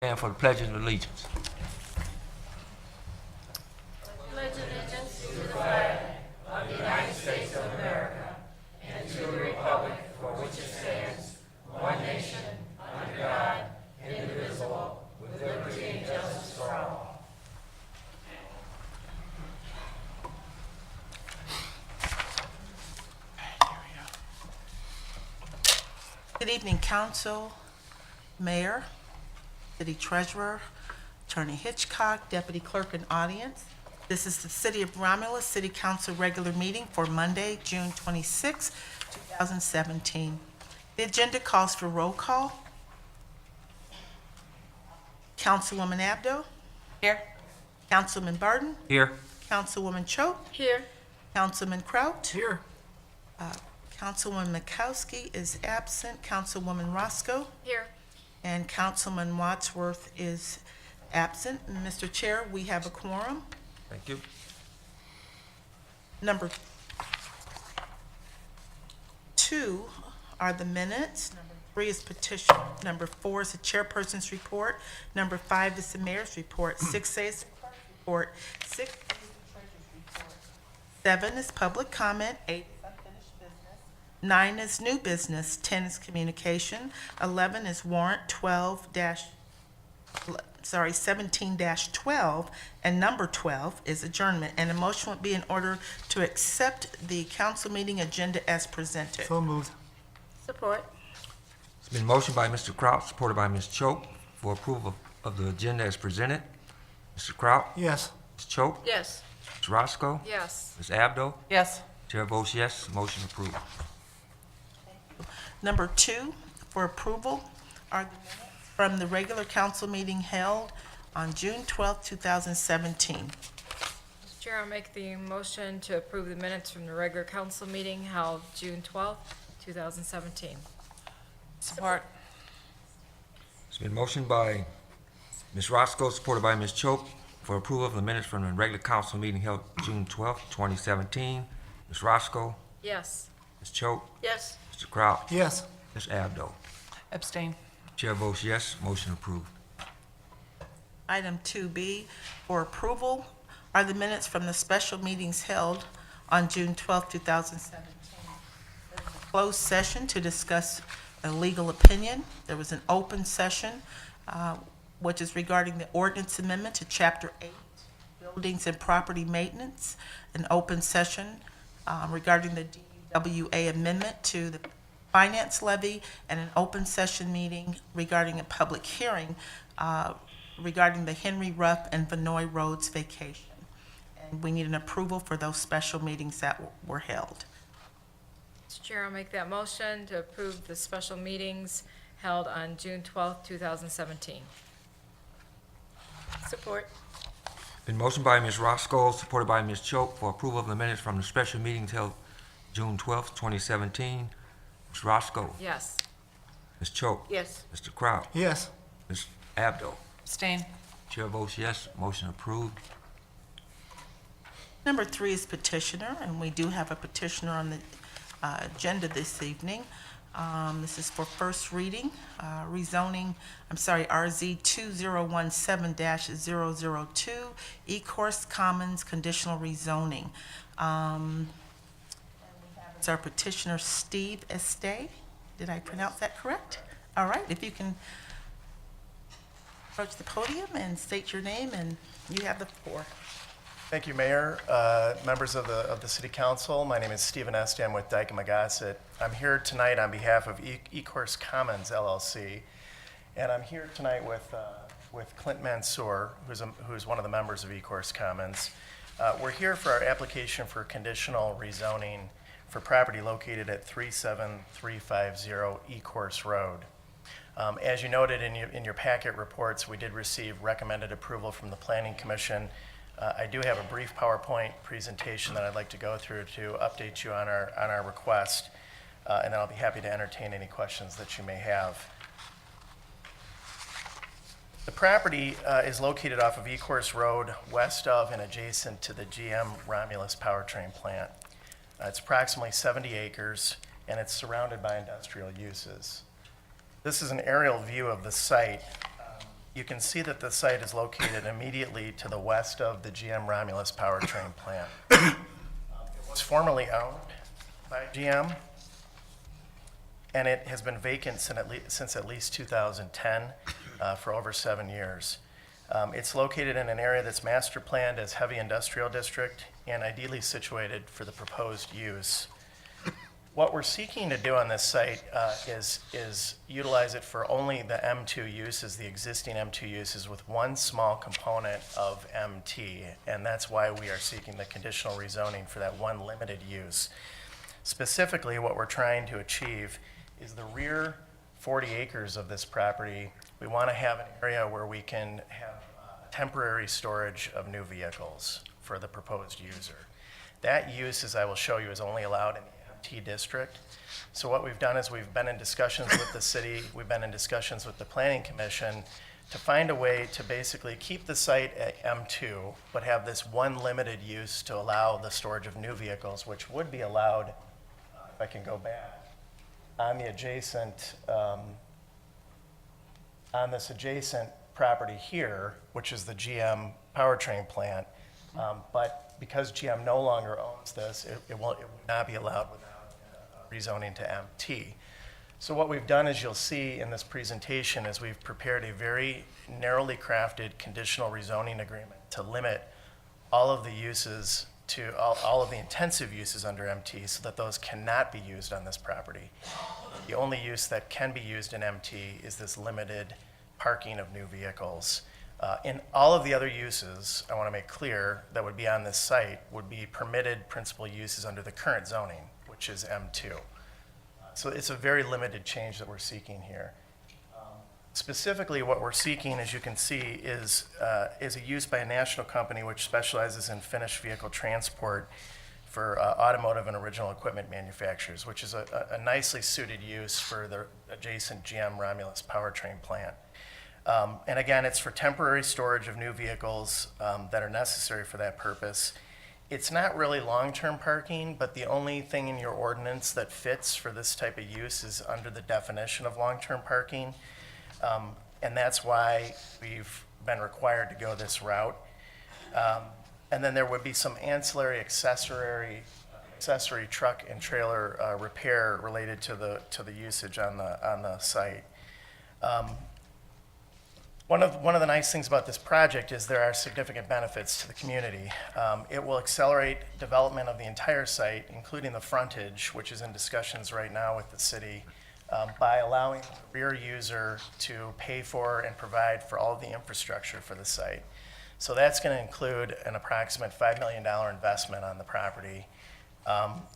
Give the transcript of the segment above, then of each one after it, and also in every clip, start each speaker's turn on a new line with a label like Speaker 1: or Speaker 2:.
Speaker 1: And for the Pledge of Allegiance.
Speaker 2: Pledge allegiance to the flag of the United States of America and to the republic for which it stands, one nation, under God, indivisible, with liberty and justice for all.
Speaker 3: Good evening, Council, Mayor, City Treasurer, Attorney Hitchcock, Deputy Clerk, and audience. This is the City of Romulus City Council regular meeting for Monday, June 26, 2017. The agenda calls for roll call. Councilwoman Abdo. Here. Councilman Barton.
Speaker 1: Here.
Speaker 3: Councilwoman Choate.
Speaker 2: Here.
Speaker 3: Councilman Kraut.
Speaker 1: Here.
Speaker 3: Councilwoman Mikowski is absent. Councilwoman Roscoe.
Speaker 2: Here.
Speaker 3: And Councilman Wadsworth is absent. Mr. Chair, we have a quorum.
Speaker 1: Thank you.
Speaker 3: Number 2 are the minutes. Number 3 is petition. Number 4 is the chairperson's report. Number 5 is the mayor's report. 6A is the clerk's report. 6 is the treasurer's report. 7 is public comment. 8 is unfinished business. 9 is new business. 10 is communication. 11 is warrant 17-12, and number 12 is adjournment. And a motion would be in order to accept the council meeting agenda as presented.
Speaker 4: So moved.
Speaker 2: Support.
Speaker 1: It's been motioned by Mr. Kraut, supported by Ms. Choate, for approval of the agenda as presented. Mr. Kraut?
Speaker 4: Yes.
Speaker 1: Ms. Choate?
Speaker 2: Yes.
Speaker 1: Ms. Roscoe?
Speaker 2: Yes.
Speaker 1: Ms. Abdo?
Speaker 3: Yes.
Speaker 1: Chair votes yes, motion approved.
Speaker 3: Number 2 for approval are the minutes from the regular council meeting held on June 12, 2017.
Speaker 5: Mr. Chair, I'll make the motion to approve the minutes from the regular council meeting held June 12th, 2017.
Speaker 3: Support.
Speaker 1: It's been motioned by Ms. Roscoe, supported by Ms. Choate, for approval of the minutes from the regular council meeting held June 12, 2017. Ms. Roscoe?
Speaker 5: Yes.
Speaker 1: Ms. Choate?
Speaker 2: Yes.
Speaker 1: Mr. Kraut?
Speaker 4: Yes.
Speaker 1: Ms. Abdo?
Speaker 3: Abstain.
Speaker 1: Chair votes yes, motion approved.
Speaker 3: Item 2B for approval are the minutes from the special meetings held on June 12, 2017. There was a closed session to discuss a legal opinion. There was an open session, which is regarding the ordinance amendment to Chapter 8, Buildings and Property Maintenance, an open session regarding the DWA amendment to the finance levy, and an open session meeting regarding a public hearing regarding the Henry Ruff and Vinoy Roads vacation. And we need an approval for those special meetings that were held.
Speaker 5: Mr. Chair, I'll make that motion to approve the special meetings held on June 12th, 2017.
Speaker 2: Support.
Speaker 1: Been motioned by Ms. Roscoe, supported by Ms. Choate, for approval of the minutes from the special meetings held June 12, 2017. Ms. Roscoe?
Speaker 5: Yes.
Speaker 1: Ms. Choate?
Speaker 2: Yes.
Speaker 1: Mr. Kraut?
Speaker 4: Yes.
Speaker 1: Ms. Abdo?
Speaker 3: Abstain.
Speaker 1: Chair votes yes, motion approved.
Speaker 3: Number 3 is petitioner, and we do have a petitioner on the agenda this evening. This is for first reading, rezoning, RZ 2017-002, E-Course Commons Conditional Rezoning. It's our petitioner, Steve Estee. Did I pronounce that correct? All right, if you can approach the podium and state your name, and you have the floor.
Speaker 6: Thank you, Mayor. Members of the City Council, my name is Stephen Estee. I'm with Dyke & McGossett. I'm here tonight on behalf of E-Course Commons LLC, and I'm here tonight with Clint Mansour, who's one of the members of E-Course Commons. We're here for our application for conditional rezoning for property located at 37350 E-Course Road. As you noted in your packet reports, we did receive recommended approval from the Planning Commission. I do have a brief PowerPoint presentation that I'd like to go through to update you on our request, and then I'll be happy to entertain any questions that you may have. The property is located off of E-Course Road, west of and adjacent to the GM Romulus powertrain plant. It's approximately 70 acres, and it's surrounded by industrial uses. This is an aerial view of the site. you can see that the site is located immediately to the west of the GM Romulus powertrain plant. It was formerly owned by GM, and it has been vacant since at least 2010, for over 7 years. It's located in an area that's master planned as heavy industrial district and ideally situated for the proposed use. What we're seeking to do on this site is utilize it for only the M2 uses, the existing M2 uses, with one small component of MT, and that's why we are seeking the conditional rezoning for that one limited use. Specifically, what we're trying to achieve is the rear 40 acres of this property. We want to have an area where we can have temporary storage of new vehicles for the proposed user. That use, as I will show you, is only allowed in the MT district. So what we've done is we've been in discussions with the city, we've been in discussions with the Planning Commission to find a way to basically keep the site at M2, but have this one limited use to allow the storage of new vehicles, which would be allowed, if I can go back, on the adjacent, on this adjacent property here, which is the GM powertrain plant. But because GM no longer owns this, it will not be allowed without rezoning to MT. So what we've done, as you'll see in this presentation, is we've prepared a very narrowly crafted conditional rezoning agreement to limit all of the uses to all of the intensive uses under MT so that those cannot be used on this property. The only use that can be used in MT is this limited parking of new vehicles. In all of the other uses, I want to make clear, that would be on this site would be permitted principal uses under the current zoning, which is M2. So it's a very limited change that we're seeking here. Specifically, what we're seeking, as you can see, is a use by a national company which specializes in finished vehicle transport for automotive and original equipment manufacturers, which is a nicely suited use for the adjacent GM Romulus powertrain plant. And again, it's for temporary storage of new vehicles that are necessary for that purpose. It's not really long-term parking, but the only thing in your ordinance that fits for this type of use is under the definition of long-term parking. And that's why we've been required to go this route. And then there would be some ancillary accessory truck and trailer repair related to the usage on the site. One of the nice things about this project is there are significant benefits to the community. It will accelerate development of the entire site, including the frontage, which is in discussions right now with the city, by allowing the rear user to pay for and provide for all of the infrastructure for the site. So that's going to include an approximate $5 million investment on the property.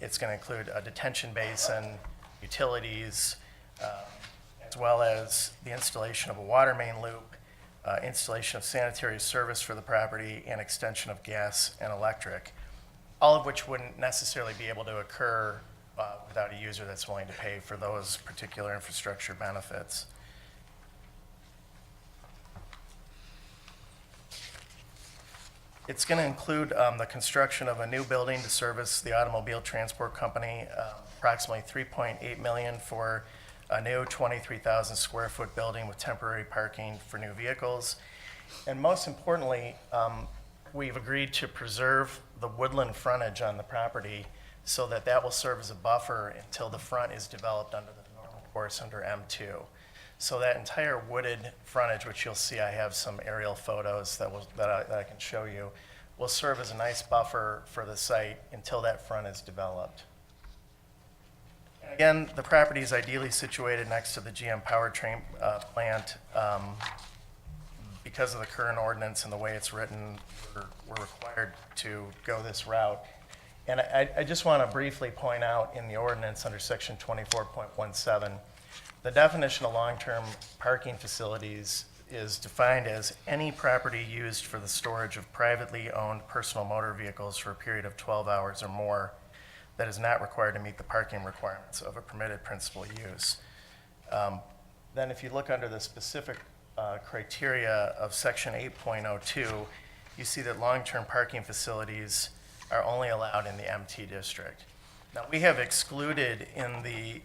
Speaker 6: It's going to include a detention basin, utilities, as well as the installation of a water main loop, installation of sanitary service for the property, and extension of gas and electric, all of which wouldn't necessarily be able to occur without a user that's willing to pay for those particular infrastructure benefits. It's going to include the construction of a new building to service the automobile transport company, approximately $3.8 million for a new 23,000 square foot building with temporary parking for new vehicles. And most importantly, we've agreed to preserve the woodland frontage on the property so that that will serve as a buffer until the front is developed under the normal course under M2. So that entire wooded frontage, which you'll see, I have some aerial photos that I can show you, will serve as a nice buffer for the site until that front is developed. Again, the property is ideally situated next to the GM powertrain plant. Because of the current ordinance and the way it's written, we're required to go this route. And I just want to briefly point out in the ordinance under section 24.17, the definition of long-term parking facilities is defined as any property used for the storage of privately owned personal motor vehicles for a period of 12 hours or more that is not required to meet the parking requirements of a permitted principal use. Then if you look under the specific criteria of section 8.02, you see that long-term parking facilities are only allowed in the MT district. Now, we have excluded in the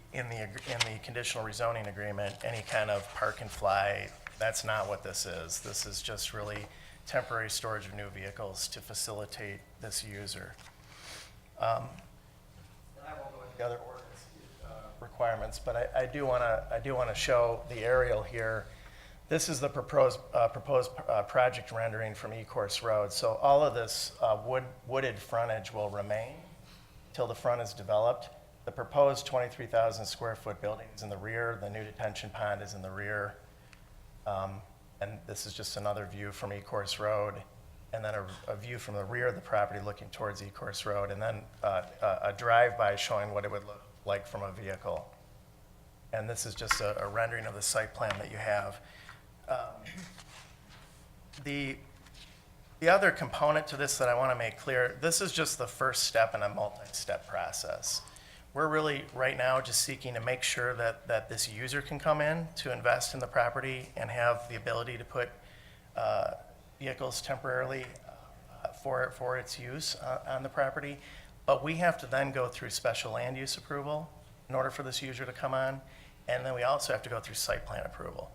Speaker 6: conditional rezoning agreement any kind of park and fly That's not what this is. This is just really temporary storage of new vehicles to facilitate this user. I won't go into the other ordinance requirements, but I do want to show the aerial here. This is the proposed project rendering from Ecorse Road. So all of this wooded frontage will remain till the front is developed. The proposed 23,000 square foot building is in the rear. The new detention pond is in the rear. And this is just another view from Ecorse Road, and then a view from the rear of the property looking towards Ecorse Road, and then a drive-by showing what it would look like from a vehicle. And this is just a rendering of the site plan that you have. The other component to this that I want to make clear, this is just the first step in a multi-step process. We're really, right now, just seeking to make sure that this user can come in to invest in the property and have the ability to put vehicles temporarily for its use on the property. But we have to then go through special land use approval in order for this user to come on, and then we also have to go through site plan approval.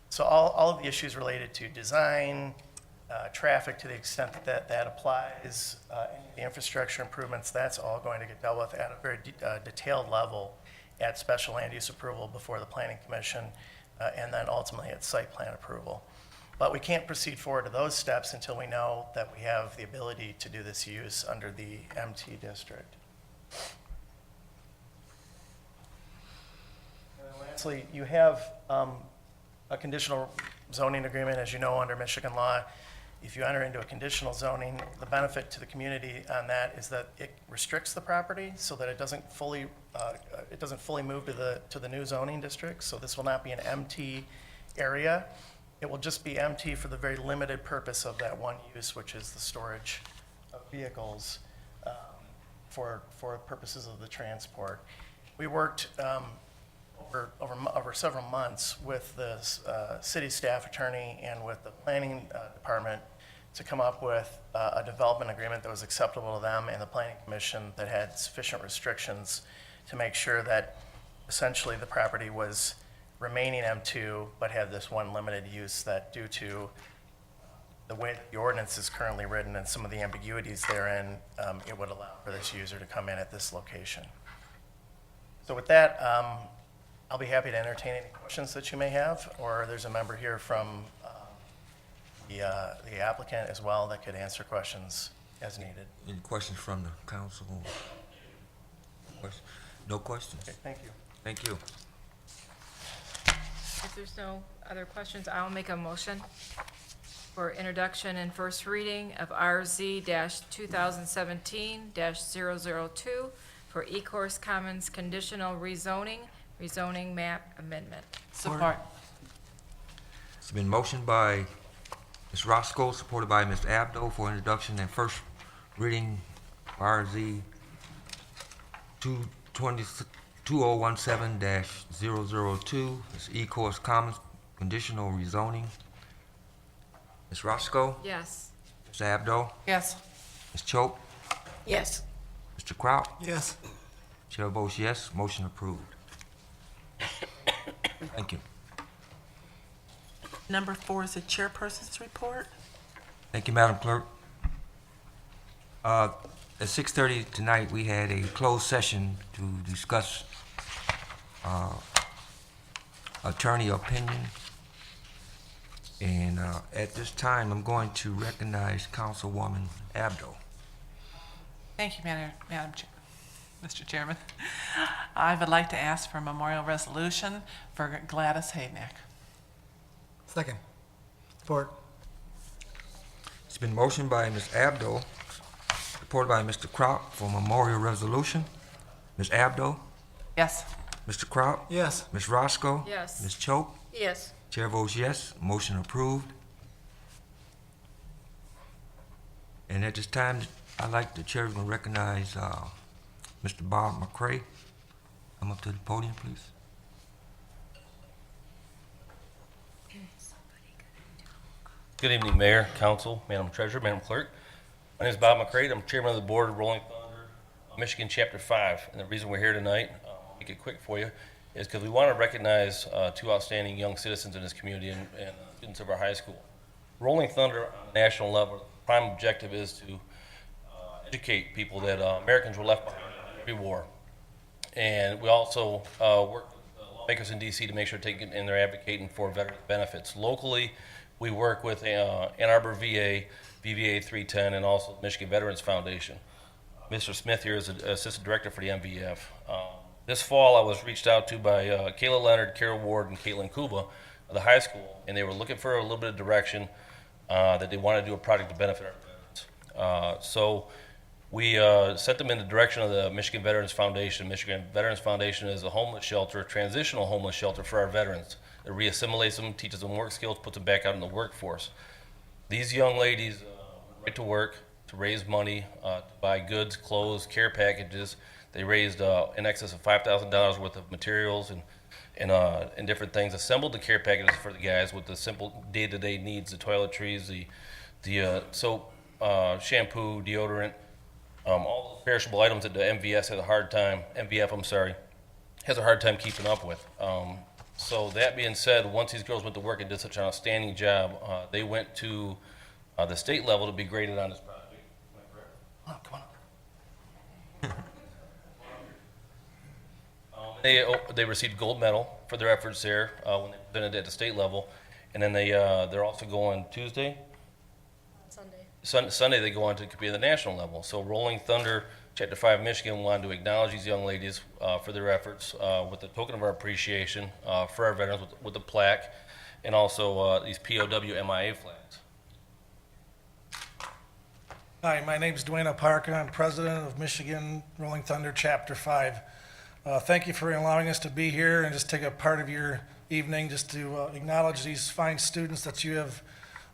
Speaker 6: So all of the issues related to design, traffic to the extent that applies, the infrastructure improvements, that's all going to get dealt with at a very detailed level at special land use approval before the Planning Commission, and then ultimately at site plan approval. But we can't proceed forward to those steps until we know that we have the ability to do this use under the MT district. And lastly, you have a conditional zoning agreement, as you know, under Michigan law. If you enter into a conditional zoning, the benefit to the community on that is that it restricts the property so that it doesn't fully move to the new zoning district. So this will not be an MT area. It will just be MT for the very limited purpose of that one use, which is the storage of vehicles for purposes of the transport. We worked over several months with the city staff attorney and with the planning department to come up with a development agreement that was acceptable to them and the planning commission that had sufficient restrictions to make sure that essentially the property was remaining M2 but had this one limited use that, due to the way that the ordinance is currently written and some of the ambiguities therein, it would allow for this user to come in at this location. So with that, I'll be happy to entertain any questions that you may have, or there's a member here from the applicant as well that could answer questions as needed.
Speaker 1: Any questions from the council? No questions?
Speaker 6: Okay, thank you.
Speaker 1: Thank you.
Speaker 5: If there's no other questions, I'll make a motion for introduction and first reading of RZ-2017-002 for Ecorse Commons conditional rezoning map amendment.
Speaker 3: Support.
Speaker 1: It's been motioned by Ms. Roscoe, supported by Ms. Abdo, for introduction and first reading RZ 2017-002. It's Ecorse Commons conditional rezoning. Ms. Roscoe,
Speaker 5: Yes.
Speaker 1: Ms. Abdo,
Speaker 3: Yes.
Speaker 1: Ms. Choate,
Speaker 2: Yes.
Speaker 1: Mr. Kraut.
Speaker 4: Yes.
Speaker 1: Chair votes yes, motion approved. Thank you.
Speaker 3: Number 4 is the chairperson's report.
Speaker 1: Thank you, Madam Clerk. At 6:30 tonight, we had a closed session to discuss attorney opinion. And at this time, I'm going to recognize Councilwoman Abdo.
Speaker 7: Thank you, Mr. Chairman. I would like to ask for a memorial resolution for Gladys Haynick.
Speaker 4: Second. Support.
Speaker 1: It's been motioned by Ms. Abdo, supported by Mr. Kraut, for memorial resolution. Ms. Abdo,
Speaker 7: Yes.
Speaker 1: Mr. Kraut,
Speaker 4: Yes.
Speaker 1: Ms. Roscoe,
Speaker 5: Yes.
Speaker 1: Ms. Choate.
Speaker 2: Yes.
Speaker 1: Chair votes yes, motion approved. And at this time, I'd like the chair to recognize Mr. Bob McCray. Come up to the podium, please.
Speaker 8: Good evening, Mayor, Council, Madam Treasurer, Madam Clerk. My name is Bob McCray. I'm Chairman of the Board of Rolling Thunder, Michigan Chapter 5. And the reason we're here tonight, I'll make it quick for you, is because we want to recognize two outstanding young citizens in this community and students of our high school. Rolling Thunder on a national level, the prime objective is to educate people that Americans were left behind in every war. And we also work with lawmakers in D.C. to make sure and they're advocating for veteran benefits. Locally, we work with Ann Arbor VA, VVA 310, and also Michigan Veterans Foundation. Mr. Smith here is the Assistant Director for the MVF. This fall, I was reached out to by Kayla Leonard, Carol Ward, and Caitlin Kuba of the high school, and they were looking for a little bit of direction that they wanted to do a project to benefit our veterans. So we sent them in the direction of the Michigan Veterans Foundation. Michigan Veterans Foundation is a homeless shelter, a transitional homeless shelter for our veterans. It reassimilates them, teaches them work skills, puts them back out in the workforce. These young ladies went to work to raise money, to buy goods, clothes, care packages. They raised in excess of $5,000 worth of materials and different things. Assembled the care packages for the guys with the simple day-to-day needs: the toiletries, the soap, shampoo, deodorant, all those perishable items that the MVF has a hard time keeping up with. So that being said, once these girls went to work and did such an outstanding job, they went to the state level to be graded on this project.
Speaker 6: Come on.
Speaker 8: They received gold medal for their efforts there when they presented at the state level, and then they're also going Tuesday. Sunday they go on to compete at the national level. So Rolling Thunder, Chapter 5 Michigan wanted to acknowledge these young ladies for their efforts with a token of our appreciation for our veterans with a plaque, and also these POW MIA flags.
Speaker 9: Hi, my name is Dwayne Parker. I'm president of Michigan Rolling Thunder Chapter 5. Thank you for allowing us to be here and just take a part of your evening just to acknowledge these fine students that you have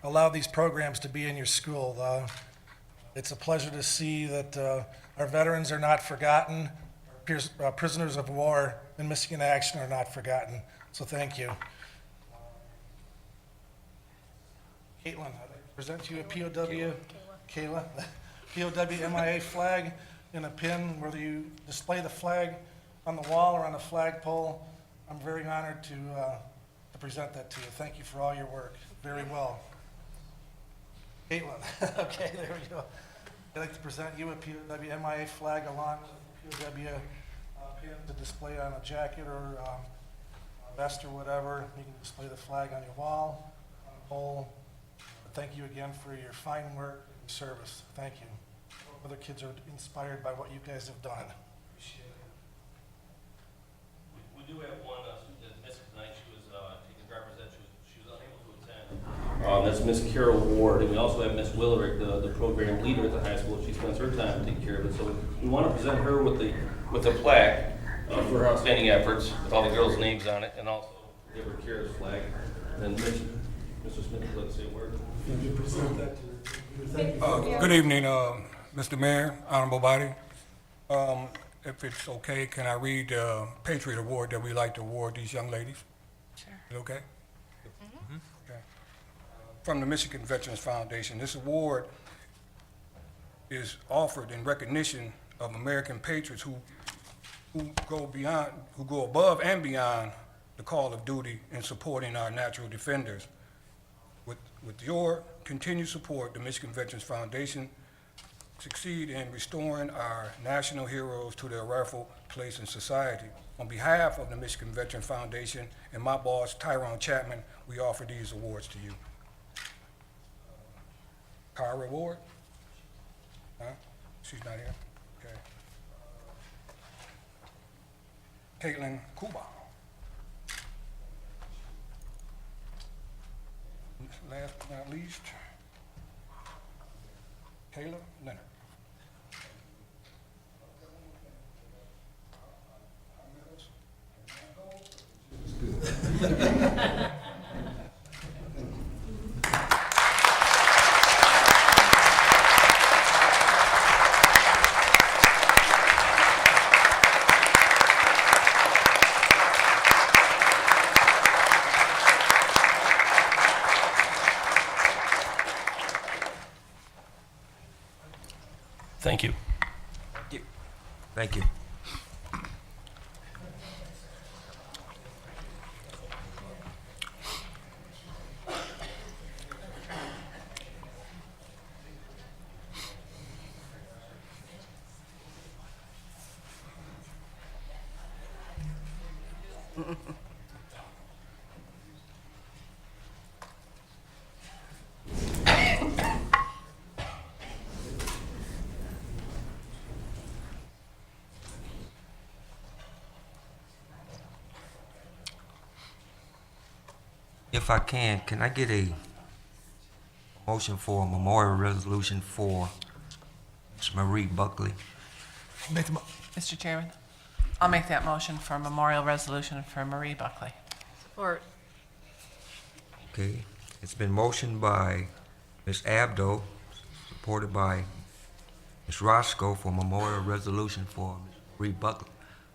Speaker 9: allowed these programs to be in your school. It's a pleasure to see that our veterans are not forgotten. Prisoners of war in Michigan Action are not forgotten. So thank you. Caitlin, I'd like to present you a POW. Kayla, POW MIA flag and a pin, whether you display the flag on the wall or on a flagpole. I'm very honored to present that to you. Thank you for all your work. Very well. Caitlin, okay, there we go. I'd like to present you a POW MIA flag along with a POW pin to display on a jacket or a vest or whatever. You can display the flag on your wall, on a pole. Thank you again for your fine work and service. Thank you. Other kids are inspired by what you guys have done. Appreciate it.
Speaker 8: We do have one student that's missing tonight. She was taking driver's ed. She was unable to attend. That's Miss Carol Ward, and we also have Miss Willerick, the program leader at the high school. She spends her time taking care of it. So we want to present her with the plaque for her outstanding efforts, with all the girls' names on it, and also give her Kara's flag. And then Mr. Smith would like to say a word.
Speaker 9: Can you present that to her?
Speaker 10: Good evening, Mr. Mayor, honorable body. If it's okay, can I read the Patriot Award that we like to award these young ladies?
Speaker 7: Sure.
Speaker 10: Is it okay? Okay. From the Michigan Veterans Foundation, this award is offered in recognition of American patriots who go above and beyond the call of duty in supporting our natural defenders. With your continued support, the Michigan Veterans Foundation succeed in restoring our national heroes to their rightful place in society. On behalf of the Michigan Veterans Foundation and my boss, Tyrone Chapman, we offer these awards to you. Car Award? Huh? She's not here? Okay. Caitlin Kuba. Last but not least, Kayla Leonard.
Speaker 8: Thank you.
Speaker 1: Thank you. If I can I get a motion for a memorial resolution for Ms. Marie Buckley?
Speaker 4: Make the,
Speaker 7: Mr. Chairman, I'll make that motion for a memorial resolution for Marie Buckley.
Speaker 5: Support.
Speaker 1: Okay, it's been motioned by Ms. Abdo, supported by Ms. Roscoe for memorial resolution for Ms. Marie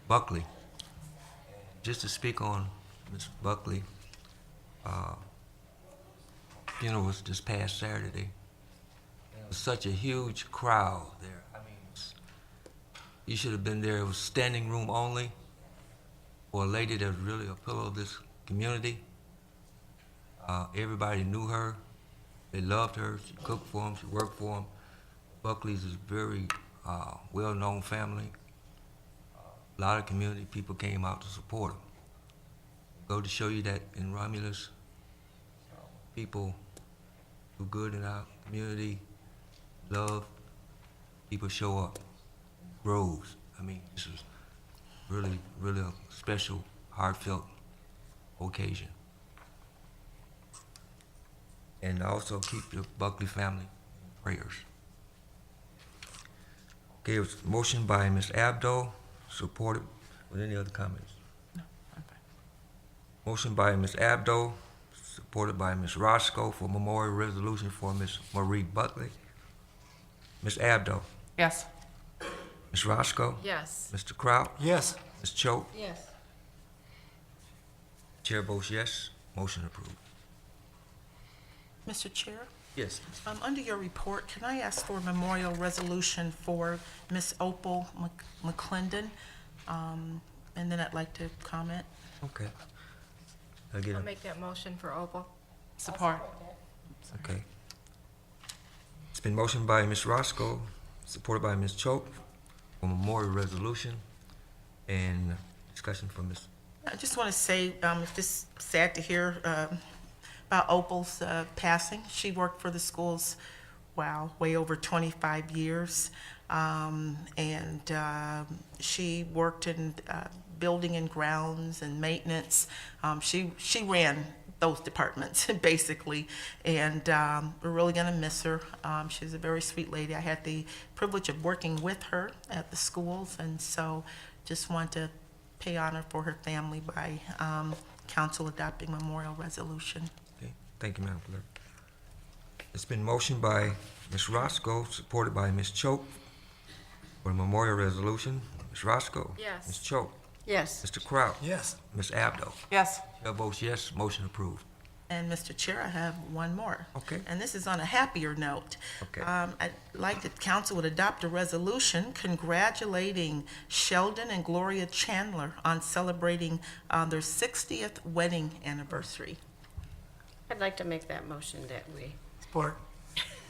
Speaker 1: Buckley. Just to speak on Ms. Buckley, funeral was this past Saturday. It was such a huge crowd there. I mean, you should have been there. It was standing room only for a lady that was really a pillar of this community. Everybody knew her. They loved her. She cooked for them. She worked for them. Buckley's is a very well-known family. A lot of community people came out to support them. Go to show you that in Romulus, people do good in our community, love, people show up. Groves. I mean, this was really, really a special, heartfelt occasion. And also keep the Buckley family in prayers. Okay, it was motion by Ms. Abdo, supported with any other comments?
Speaker 7: No, I'm fine.
Speaker 1: Motion by Ms. Abdo, supported by Ms. Roscoe for memorial resolution for Ms. Marie Buckley. Ms. Abdo,
Speaker 7: Yes.
Speaker 1: Ms. Roscoe,
Speaker 5: Yes.
Speaker 1: Mr. Kraut,
Speaker 4: yes.
Speaker 1: Ms. Choate,
Speaker 2: Yes.
Speaker 1: Chair votes yes, motion approved.
Speaker 3: Mr. Chair,
Speaker 1: Yes.
Speaker 3: under your report, can I ask for a memorial resolution for Miss Opal McClendon? And then I'd like to comment.
Speaker 1: Okay. I'll get
Speaker 5: I'll
Speaker 1: a,
Speaker 5: make that motion for Opal.
Speaker 7: Support.
Speaker 1: okay. It's been motioned by Ms. Roscoe, supported by Ms. Choate, for memorial resolution and discussion from Ms.
Speaker 3: I just want to say, it's just sad to hear about Opal's passing. She worked for the schools, wow, way over 25 years. She worked in building and grounds and maintenance. She ran those departments, basically, and we're really going to miss her. She's a very sweet lady. I had the privilege of working with her at the schools, and so just want to pay honor for her family by council adopting memorial resolution.
Speaker 1: Okay, thank you, Madam Clerk. It's been motioned by Ms. Roscoe, supported by Ms. Choate, for the memorial resolution. Ms. Roscoe?
Speaker 5: Yes.
Speaker 1: Ms. Choate?
Speaker 2: Yes.
Speaker 1: Mr. Kraut?
Speaker 4: Yes.
Speaker 1: Ms. Abdo?
Speaker 7: Yes.
Speaker 1: Chair votes yes, motion approved.
Speaker 3: And Mr. Chair, I have one more.
Speaker 1: Okay.
Speaker 3: And this is on a happier note.
Speaker 1: Okay.
Speaker 3: I'd like the council would adopt a resolution congratulating Sheldon and Gloria Chandler on celebrating their 60th wedding anniversary.
Speaker 2: I'd like to make that motion that we.
Speaker 4: Support.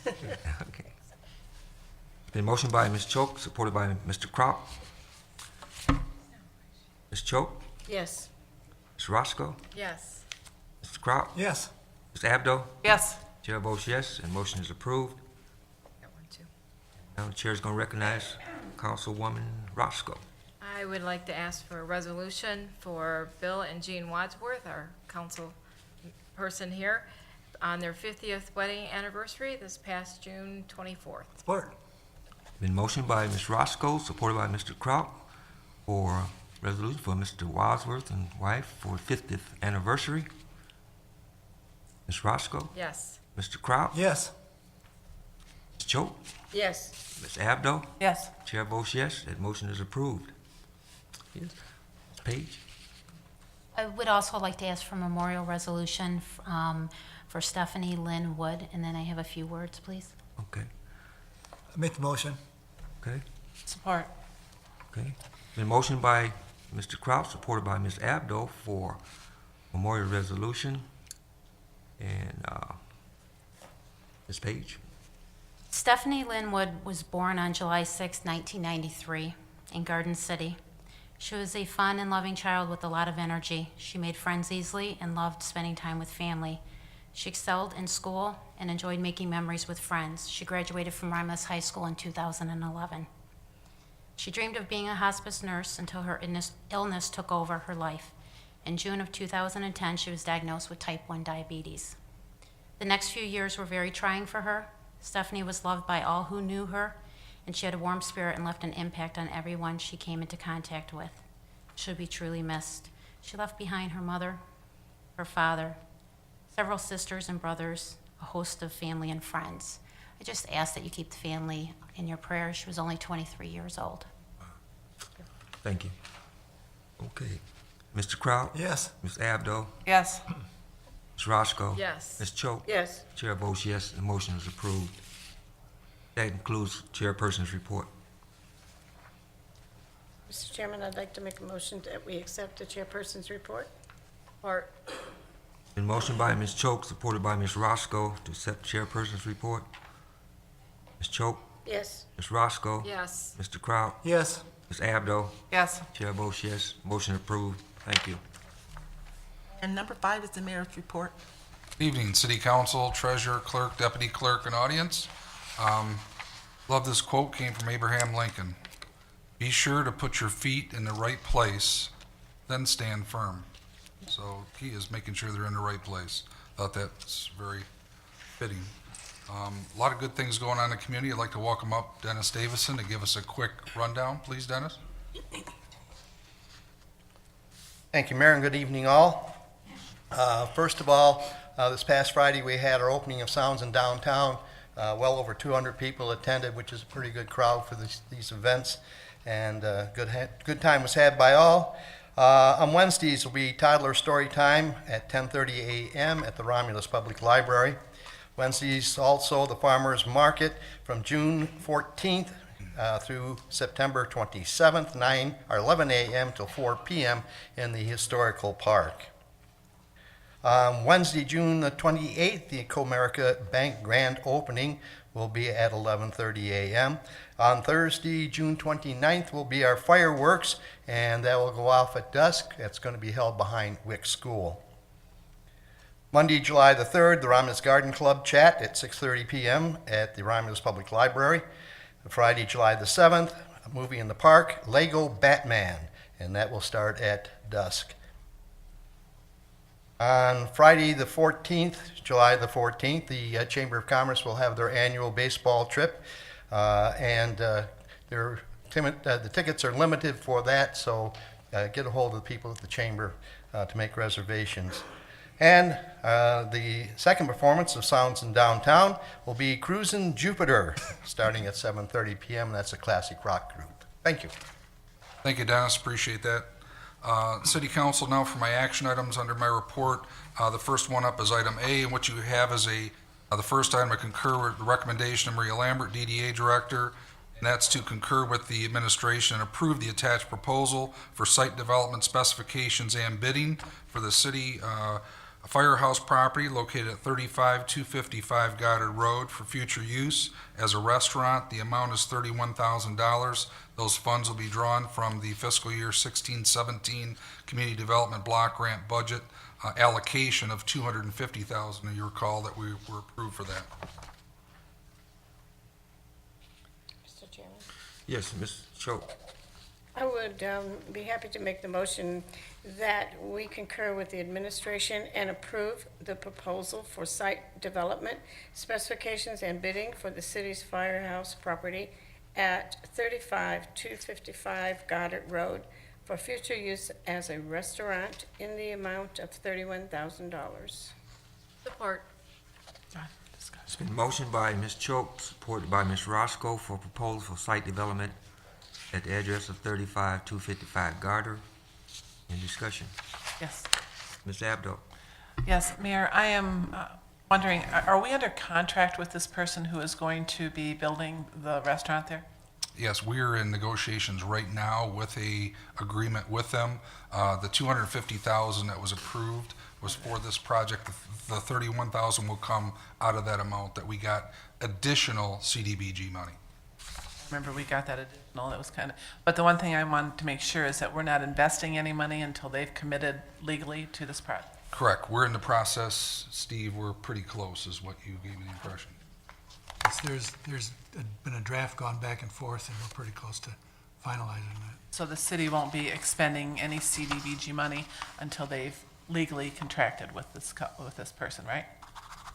Speaker 1: Okay. It's been motioned by Ms. Choate, supported by Mr. Kraut. Ms. Choate?
Speaker 2: Yes.
Speaker 1: Ms. Roscoe?
Speaker 5: Yes.
Speaker 1: Mr. Kraut?
Speaker 4: Yes.
Speaker 1: Ms. Abdo?
Speaker 7: Yes.
Speaker 1: Chair votes yes, and motion is approved.
Speaker 5: That one too.
Speaker 1: Now the chair is going to recognize Councilwoman Roscoe.
Speaker 5: I would like to ask for a resolution for Bill and Jean Wadsworth, our council person here, on their 50th wedding anniversary this past June 24th.
Speaker 4: Support.
Speaker 1: Been motioned by Ms. Roscoe, supported by Mr. Kraut, for resolution for Mr. Wadsworth and wife for 50th anniversary. Ms. Roscoe?
Speaker 5: Yes.
Speaker 1: Mr. Kraut?
Speaker 4: Yes.
Speaker 1: Ms. Choate?
Speaker 2: Yes.
Speaker 1: Ms. Abdo?
Speaker 7: Yes.
Speaker 1: Chair votes yes, that motion is approved. Yes. Ms. Page?
Speaker 11: I would also like to ask for memorial resolution for Stephanie Lynn Wood, and then I have a few words, please.
Speaker 1: Okay,
Speaker 4: Make the motion.
Speaker 1: okay,
Speaker 7: Support.
Speaker 1: okay. Been motioned by Mr. Kraut, supported by Ms. Abdo for memorial resolution. And Ms. Page?
Speaker 11: Stephanie Lynn Wood was born on July 6, 1993, in Garden City. She was a fun and loving child with a lot of energy. She made friends easily and loved spending time with family. She excelled in school and enjoyed making memories with friends. She graduated from Romulus High School in 2011. She dreamed of being a hospice nurse until her illness took over her life. In June of 2010, she was diagnosed with type 1 diabetes. The next few years were very trying for her. Stephanie was loved by all who knew her, and she had a warm spirit and left an impact on everyone she came into contact with. Should be truly missed. She left behind her mother, her father, several sisters and brothers, a host of family and friends. I just ask that you keep the family in your prayers. She was only 23 years old.
Speaker 1: Thank you. Okay. Mr. Kraut?
Speaker 4: Yes.
Speaker 1: Ms. Abdo?
Speaker 7: Yes.
Speaker 1: Ms. Roscoe?
Speaker 5: Yes.
Speaker 1: Ms. Choate?
Speaker 2: Yes.
Speaker 1: Chair votes yes, the motion is approved. That concludes chairperson's report.
Speaker 2: Mr. Chairman, I'd like to make a motion that we accept the chairperson's report.
Speaker 5: Support.
Speaker 1: Been motioned by Ms. Choate, supported by Ms. Roscoe to accept chairperson's report. Ms. Choate?
Speaker 2: Yes.
Speaker 1: Ms. Roscoe?
Speaker 5: Yes.
Speaker 1: Mr. Kraut?
Speaker 4: Yes.
Speaker 1: Ms. Abdo?
Speaker 7: Yes.
Speaker 1: Chair votes yes, motion approved. Thank you.
Speaker 3: And number 5 is the mayor's report.
Speaker 12: Evening, City Council, Treasurer, Clerk, Deputy Clerk, and audience. Love this quote, came from Abraham Lincoln. Be sure to put your feet in the right place, then stand firm. So key is making sure they're in the right place. Thought that's very fitting. A lot of good things going on in the community. I'd like to welcome up Dennis Davison to give us a quick rundown. Please, Dennis.
Speaker 6: Thank you, Mayor, and good evening, all. First of all, this past Friday, we had our opening of Sounds in Downtown. Well over 200 people attended, which is a pretty good crowd for these events, and good time was had by all. On Wednesdays will be toddler story time at 10:30 a.m. at the Romulus Public Library. Wednesdays also the Farmers Market from June 14th through September 27th, 11 a.m. till 4 p.m. in the Historical Park. Wednesday, June the 28th, the Comerica Bank grand opening will be at 11:30 a.m. On Thursday, June 29th, will be our fireworks, and that will go off at dusk. That's going to be held behind Wick School. Monday, July the 3rd, the Romulus Garden Club chat at 6:30 p.m. at the Romulus Public Library. Friday, July the 7th, a movie in the park, Lego Batman, and that will start at dusk. On Friday the 14th, July the 14th, the Chamber of Commerce will have their annual baseball trip, and the tickets are limited for that, so get a hold of the people at the Chamber to make reservations. And the second performance of Sounds in Downtown will be Cruisin' Jupiter, starting at 7:30 p.m., and that's a classic rock group. Thank you.
Speaker 12: Thank you, Dennis. Appreciate that. City Council, now for my action items under my report. The first one up is item A, and what you have is the first item, I concur with the recommendation of Maria Lambert, DDA Director, and that's to concur with the administration and approve the attached proposal for site development specifications and bidding for the city firehouse property located at 35255 Goddard Road for future use as a restaurant. The amount is $31,000. Those funds will be drawn from the fiscal year 16-17 Community Development Block Grant budget allocation of $250,000. You recall that we were approved for that.
Speaker 2: Mr. Chairman?
Speaker 1: Yes, Ms. Choate.
Speaker 2: I would be happy to make the motion that we concur with the administration and approve the proposal for site development, specifications, and bidding for the city's firehouse property at 35255 Goddard Road for future use as a restaurant in the amount of $31,000.
Speaker 5: Support.
Speaker 1: It's been motioned by Ms. Choate, supported by Ms. Roscoe for proposal for site development at the address of 35255 Goddard. In discussion.
Speaker 7: Yes.
Speaker 1: Ms. Abdo.
Speaker 7: Yes, Mayor, I am wondering, are we under contract with this person who is going to be building the restaurant there?
Speaker 12: Yes, we are in negotiations right now with a agreement with them. The $250,000 that was approved was for this project. The $31,000 will come out of that amount that we got additional CDBG money.
Speaker 7: remember we got that additional, it was kind of, but the one thing I wanted to make sure is that we're not investing any money until they've committed legally to this project.
Speaker 12: Correct. We're in the process, Steve, we're pretty close, is what you gave me the impression.
Speaker 4: There's been a draft gone back and forth, and we're pretty close to finalizing that.
Speaker 7: So the city won't be expending any CDBG money until they've legally contracted with this person, right?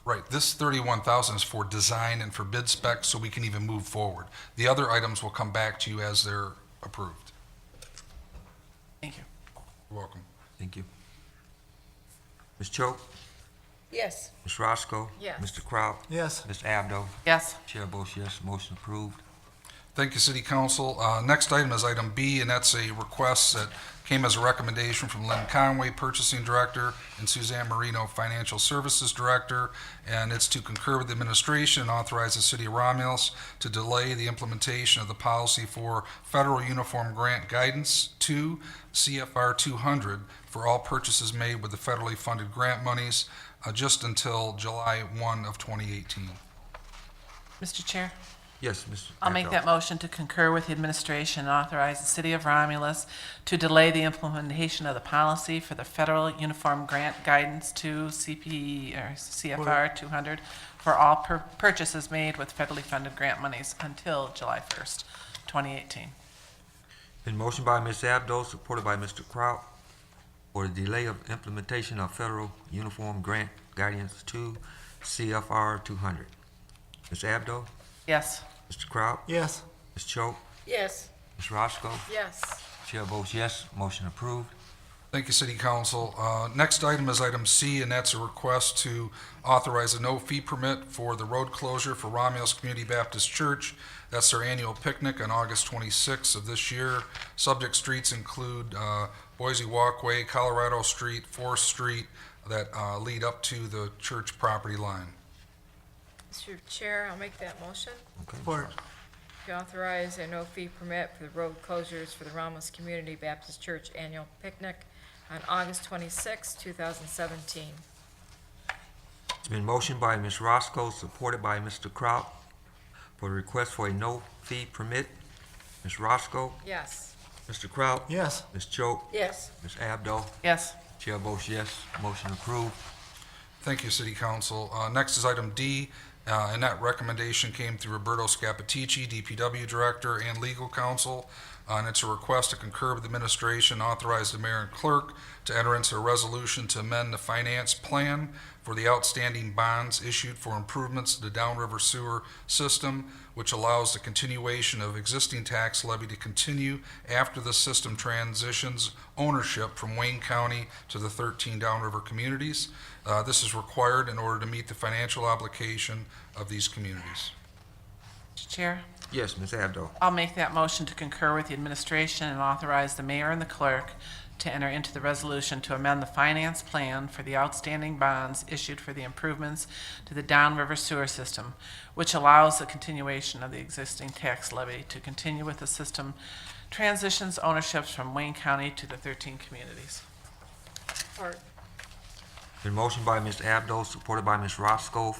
Speaker 12: Right, this 31,000 is for design and for bid specs, so we can even move forward. The other items will come back to you as they're approved.
Speaker 7: Thank you.
Speaker 12: You're welcome.
Speaker 1: Thank you. Ms. Choate?
Speaker 2: Yes.
Speaker 1: Ms. Roscoe?
Speaker 5: Yes.
Speaker 1: Mr. Kraut?
Speaker 4: Yes.
Speaker 1: Ms. Abdo?
Speaker 7: Yes.
Speaker 1: Chair votes yes, motion approved.
Speaker 12: Thank you, City Council. Next item is item B, and that's a request that came as a recommendation from Lynn Conway, Purchasing Director, and Suzanne Marino, Financial Services Director, and it's to concur with the administration and authorize the City of Romulus to delay the implementation of the policy for Federal Uniform Grant Guidance 2, CFR 200, for all purchases made with the federally funded grant monies, just until July 1 of 2018.
Speaker 7: Mr. Chair?
Speaker 1: Yes, Mr.
Speaker 7: I'll make
Speaker 1: Abdo.
Speaker 7: that motion to concur with the administration and authorize the City of Romulus to delay the implementation of the policy for the Federal Uniform Grant Guidance to CFR 200 for all purchases made with federally funded grant monies until July 1st, 2018.
Speaker 1: Been motioned by Ms. Abdo, supported by Mr. Kraut, for the delay of implementation of Federal Uniform Grant Guidance 2, CFR 200. Ms. Abdo?
Speaker 7: Yes.
Speaker 1: Mr. Kraut?
Speaker 4: Yes.
Speaker 1: Ms. Choate?
Speaker 2: Yes.
Speaker 1: Ms. Roscoe?
Speaker 5: Yes.
Speaker 1: Chair votes yes, motion approved.
Speaker 12: Thank you, City Council. Next item is item C, and that's a request to authorize a no-fee permit for the road closure for Romulus Community Baptist Church. That's their annual picnic on August 26th of this year. Subject streets include Boise Walkway, Colorado Street, 4th Street, that lead up to the church property line.
Speaker 5: Mr. Chair, I'll make that motion
Speaker 1: Okay.
Speaker 4: Support.
Speaker 5: to authorize a no-fee permit for the road closures for the Romulus Community Baptist Church Annual Picnic on August 26, 2017.
Speaker 1: It's been motioned by Ms. Roscoe, supported by Mr. Kraut, for the request for a no-fee permit. Ms. Roscoe?
Speaker 5: Yes.
Speaker 1: Mr. Kraut?
Speaker 4: Yes.
Speaker 1: Ms. Choate?
Speaker 2: Yes.
Speaker 1: Ms. Abdo?
Speaker 7: Yes.
Speaker 1: Chair votes yes, motion approved.
Speaker 12: Thank you, City Council. Next is item D, and that recommendation came through Roberto Scapitici, DPW Director and Legal Counsel. And it's a request to concur with the administration, authorize the mayor and clerk to enter into a resolution to amend the finance plan for the outstanding bonds issued for improvements to the downriver sewer system, which allows the continuation of existing tax levy to continue after the system transitions ownership from Wayne County to the 13 downriver communities. This is required in order to meet the financial obligation of these communities.
Speaker 7: Mr. Chair?
Speaker 1: Yes, Ms. Abdo.
Speaker 7: I'll make that motion to concur with the administration and authorize the mayor and the clerk to enter into the resolution to amend the finance plan for the outstanding bonds issued for the improvements to the downriver sewer system, which allows the continuation of the existing tax levy to continue with the system transitions ownerships from Wayne County to the 13 communities.
Speaker 5: Support.
Speaker 1: Been motioned by Ms. Abdo, supported by Ms. Roscoe,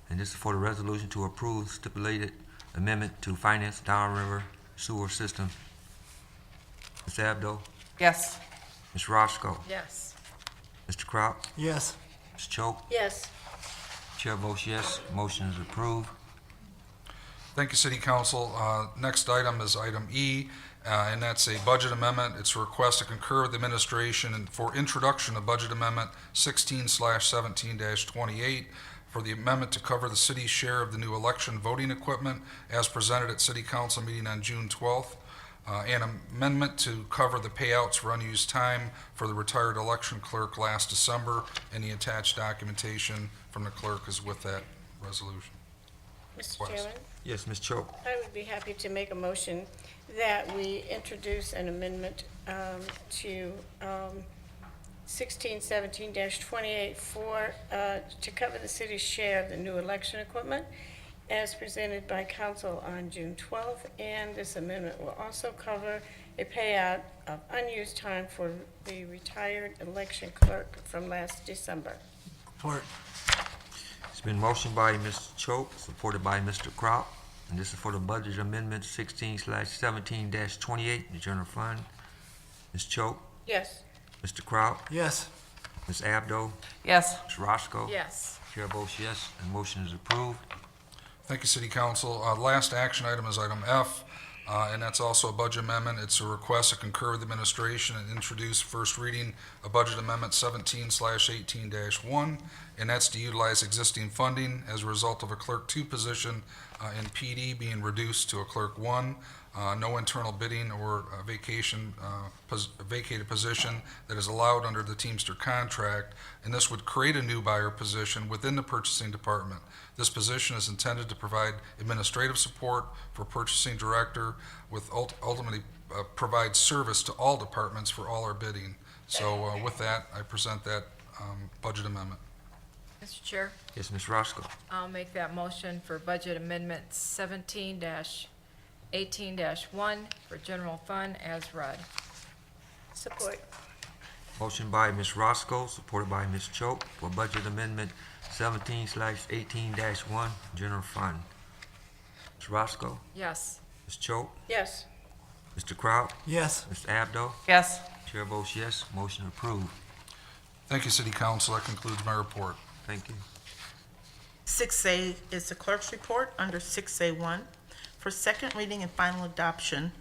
Speaker 1: and this is for the resolution to approve stipulated amendment to finance downriver sewer system. Ms. Abdo?
Speaker 7: Yes.
Speaker 1: Ms. Roscoe?
Speaker 5: Yes.
Speaker 1: Mr. Kraut?
Speaker 4: Yes.
Speaker 1: Ms. Choate?
Speaker 2: Yes.
Speaker 1: Chair votes yes, motion is approved.
Speaker 12: Thank you, City Council. Next item is item E, and that's a budget amendment. It's a request to concur with the administration and for introduction of budget amendment 16/17-28 for the amendment to cover the city's share of the new election voting equipment as presented at City Council meeting on June 12th, and amendment to cover the payouts for unused time for the retired election clerk last December, and the attached documentation from the clerk is with that resolution.
Speaker 2: Mr.
Speaker 12: Request.
Speaker 2: Chairman,
Speaker 1: Yes, Ms. Choate.
Speaker 2: I would be happy to make a motion that we introduce an amendment to 1617-28 for, to cover the city's share of the new election equipment as presented by council on June 12th, and this amendment will also cover a payout of unused time for the retired election clerk from last December.
Speaker 4: Support.
Speaker 1: It's been motioned by Ms. Choate, supported by Mr. Kraut, and this is for the budget amendment 16/17-28, the general fund. Ms. Choate,
Speaker 2: Yes.
Speaker 1: Mr. Kraut,
Speaker 6: Yes.
Speaker 1: Ms. Abdo,
Speaker 7: Yes.
Speaker 1: Ms. Roscoe.
Speaker 5: Yes.
Speaker 1: Chair votes yes, and motion is approved.
Speaker 12: Thank you, City Council. Last action item is item F, and that's also a budget amendment. It's a request to concur with administration and introduce first reading of Budget Amendment 17/18-1, and that's to utilize existing funding as a result of a Clerk 2 position in PD being reduced to a Clerk 1. No internal bidding or vacated position that is allowed under the Teamster contract, and this would create a new buyer position within the purchasing department. This position is intended to provide administrative support for purchasing director with ultimately provide service to all departments for all our bidding. So with that, I present that budget amendment.
Speaker 5: Mr. Chair,
Speaker 1: Yes, Ms. Roscoe.
Speaker 5: I'll make that motion for budget amendment 17-18-1 for general fund as read.
Speaker 2: Support.
Speaker 1: Motion by Ms. Roscoe, supported by Ms. Choate, for budget amendment 17/18-1, general fund. Ms. Roscoe,
Speaker 5: Yes.
Speaker 1: Ms. Choate,
Speaker 2: Yes.
Speaker 1: Mr. Kraut,
Speaker 6: Yes.
Speaker 1: Ms. Abdo.
Speaker 7: Yes.
Speaker 1: Chair votes yes, motion approved.
Speaker 12: Thank you, City Council. That concludes my report.
Speaker 1: Thank you.
Speaker 3: 6A is the clerk's report under 6A1. For second reading and final adoption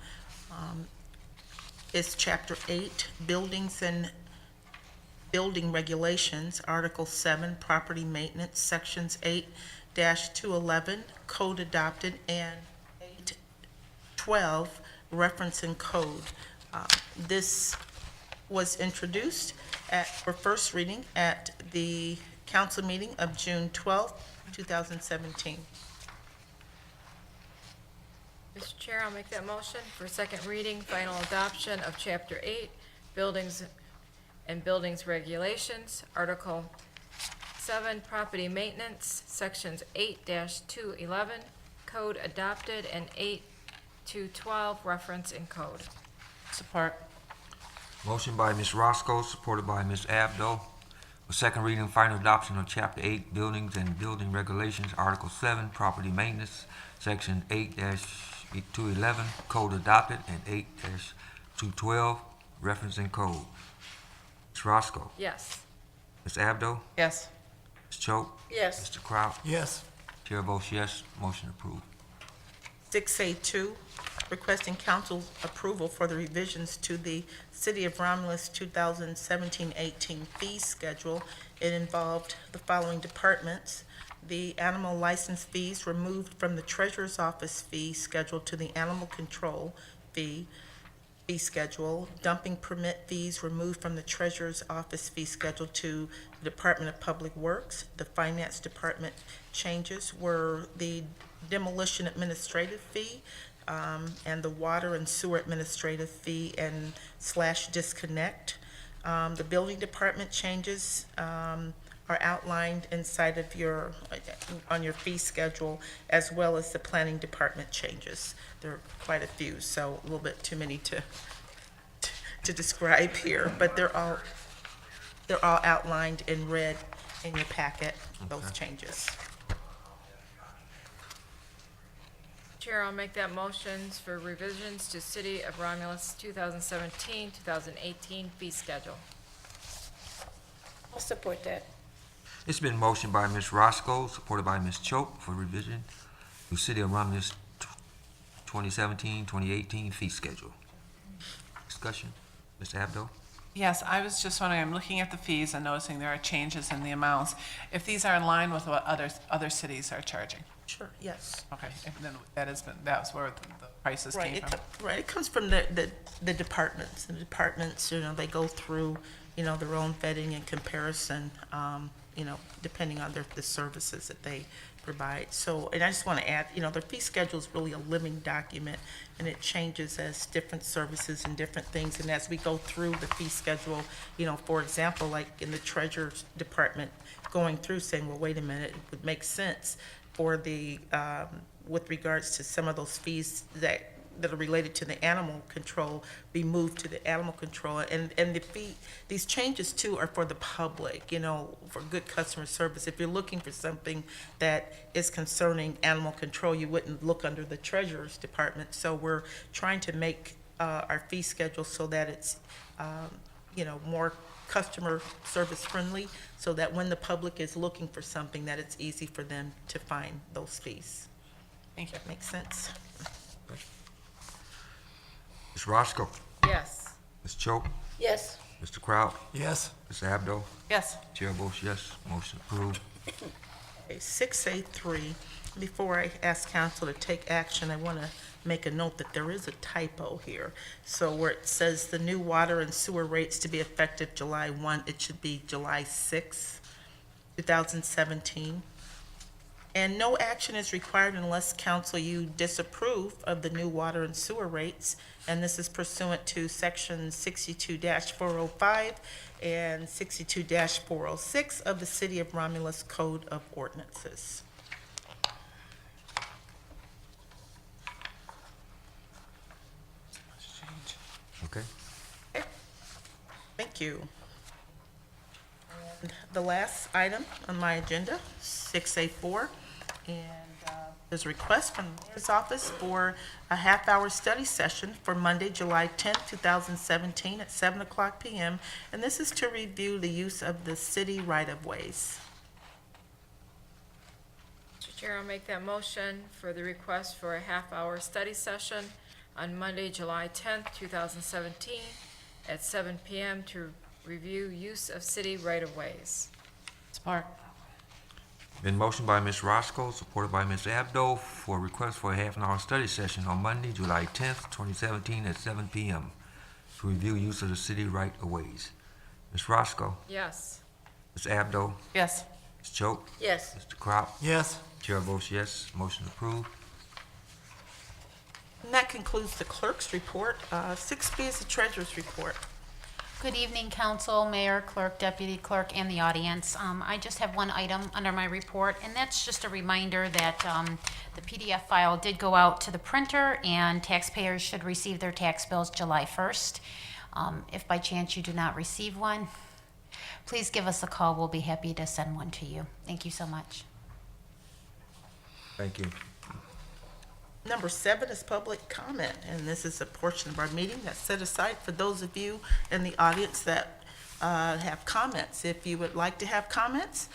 Speaker 3: is Chapter 8, Buildings and Building Regulations, Article 7, Property Maintenance, Sections 8-211, Code Adopted, and 812, Reference and Code. This was introduced for first reading at the council meeting of June 12th, 2017.
Speaker 5: Mr. Chair, I'll make that motion for second reading, final adoption of Chapter 8, Buildings and Buildings Regulations, Article 7, Property Maintenance, Sections 8-211, Code Adopted, and 8-212, Reference and Code.
Speaker 7: Support.
Speaker 1: Motion by Ms. Roscoe, supported by Ms. Abdo, for second reading and final adoption of Chapter 8, Buildings and Building Regulations, Article 7, Property Maintenance, Section 8-211, Code Adopted, and 8-212, Reference and Code. Ms. Roscoe,
Speaker 5: Yes.
Speaker 1: Ms. Abdo,
Speaker 7: Yes.
Speaker 1: Ms. Choate,
Speaker 2: Yes.
Speaker 1: Mr. Kraut.
Speaker 6: Yes.
Speaker 1: Chair votes yes, motion approved.
Speaker 3: 6A2, requesting council approval for the revisions to the City of Romulus 2017-18 fee schedule. It involved the following departments: the animal license fees removed from the treasurer's office fee schedule to the animal control fee schedule, dumping permit fees removed from the treasurer's office fee schedule to the Department of Public Works. The finance department changes were the demolition administrative fee, and the water and sewer administrative fee and / disconnect. The building department changes are outlined inside of on your fee schedule, as well as the planning department changes. There are quite a few, so a little bit too many to describe here, but they're all outlined in red in your packet, those changes.
Speaker 5: Chair, I'll make that motions for revisions to City of Romulus 2017-2018 fee schedule.
Speaker 2: I'll support that.
Speaker 1: It's been motioned by Ms. Roscoe, supported by Ms. Choate, for revision to City of Romulus 2017-2018 fee schedule. Discussion, Ms. Abdo?
Speaker 7: Yes, I was just wondering, I'm looking at the fees and noticing there are changes in the amounts. If these are in line with what other cities are charging?
Speaker 3: Sure, yes.
Speaker 7: Okay, and then that's where the prices
Speaker 3: Right,
Speaker 7: came from?
Speaker 3: right, it comes from the departments. The departments, they go through, their own vetting and comparison, depending on the services that they provide. So, and I just want to add, their fee schedule is really a living document, and it changes as different services and different things. And as we go through the fee schedule, for example, like in the treasurer's department, going through saying, well, wait a minute, it would make sense for the, with regards to some of those fees that that are related to the animal control be moved to the animal control. And the fee, these changes too are for the public, you know, for good customer service. If you're looking for something that is concerning animal control, you wouldn't look under the treasurer's department. So we're trying to make our fee schedule so that it's, you know, more customer service friendly, so that when the public is looking for something, that it's easy for them to find those fees.
Speaker 7: Thank you.
Speaker 3: That makes sense?
Speaker 1: Ms. Roscoe,
Speaker 5: Yes.
Speaker 1: Ms. Choate,
Speaker 2: Yes.
Speaker 1: Mr. Kraut,
Speaker 6: Yes.
Speaker 1: Ms. Abdo,
Speaker 7: Yes.
Speaker 1: Chair votes yes, motion approved.
Speaker 3: Okay, 6A3, before I ask council to take action, I want to make a note that there is a typo here. So where it says the new water and sewer rates to be effective July 1, it should be July 6, 2017. And no action is required unless council you disapprove of the new water and sewer rates. And this is pursuant to section 62-405 and 62-406 of the City of Romulus Code of Ordinances.
Speaker 1: Okay?
Speaker 3: Thank you. And the last item on my agenda, 6A4, and there's a request from the mayor's office for a half-hour study session for Monday, July 10th, 2017 at 7 o'clock p.m. And this is to review the use of the city right-of-ways.
Speaker 5: Mr. Chair, I'll make that motion for the request for a half-hour study session on Monday, July 10th, 2017, at 7 p.m. to review use of city right-of-ways.
Speaker 7: Support.
Speaker 1: Been motioned by Ms. Roscoe, supported by Ms. Abdo, for a request for a half-an-hour study session on Monday, July 10th, 2017, at 7 p.m. to review use of the city right-of-ways. Ms. Roscoe,
Speaker 5: Yes.
Speaker 1: Ms. Abdo,
Speaker 7: Yes.
Speaker 1: Ms. Choate,
Speaker 2: Yes.
Speaker 1: Mr. Kraut,
Speaker 6: Yes.
Speaker 1: Chair votes yes, motion approved.
Speaker 3: And that concludes the clerk's report. 6B is the treasurer's report.
Speaker 11: Good evening, council, mayor, clerk, deputy clerk, and the audience. I just have one item under my report, and that's just a reminder that the PDF file did go out to the printer, and taxpayers should receive their tax bills July 1st. If by chance you do not receive one, please give us a call. We'll be happy to send one to you. Thank you so much.
Speaker 1: Thank you.
Speaker 3: Number 7 is public comment, and this is a portion of our meeting that's set aside for those of you in the audience that have comments. If you would like to have comments,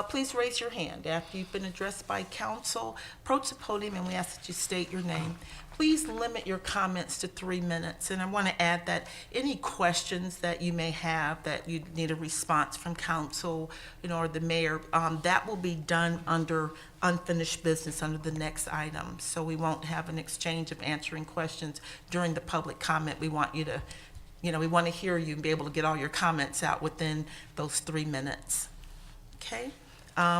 Speaker 3: please raise your hand. After you've been addressed by council, approach the podium and we ask that you state your name. Please limit your comments to 3 minutes. And I want to add that any questions that you may have that you need a response from council, you know, or the mayor, that will be done under unfinished business under the next item. So we won't have an exchange of answering questions during the public comment. We want you to, you know, we want to hear you and be able to get all your comments out within those 3 minutes. Okay?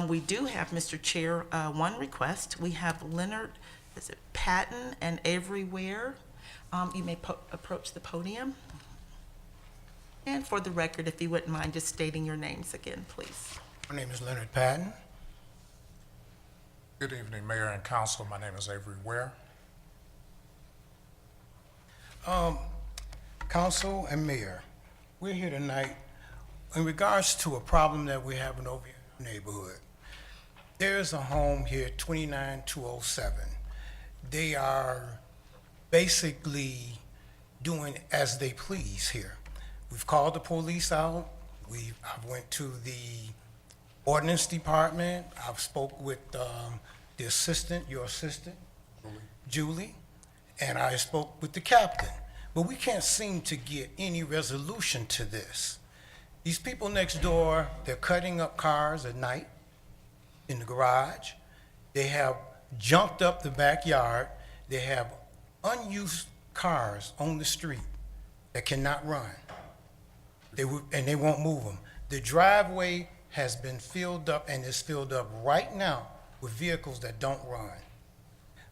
Speaker 3: We do have, Mr. Chair, one request. We have Leonard, is it Patton and Avery Ware? You may approach the podium. And for the record, if you wouldn't mind just stating your names again, please.
Speaker 10: My name is Leonard Patton.
Speaker 13: Good evening, Mayor and Council. My name is Avery Ware.
Speaker 10: Council and Mayor, we're here tonight in regards to a problem that we're having over in our neighborhood. There's a home here, 29207. They are basically doing as they please here. We've called the police out. I went to the ordinance department. I've spoke with the assistant, your assistant, Julie, and I spoke with the captain. But we can't seem to get any resolution to this. These people next door, they're cutting up cars at night in the garage. They have junked up the backyard. They have unused cars on the street that cannot run. And they won't move them. The driveway has been filled up and is filled up right now with vehicles that don't run.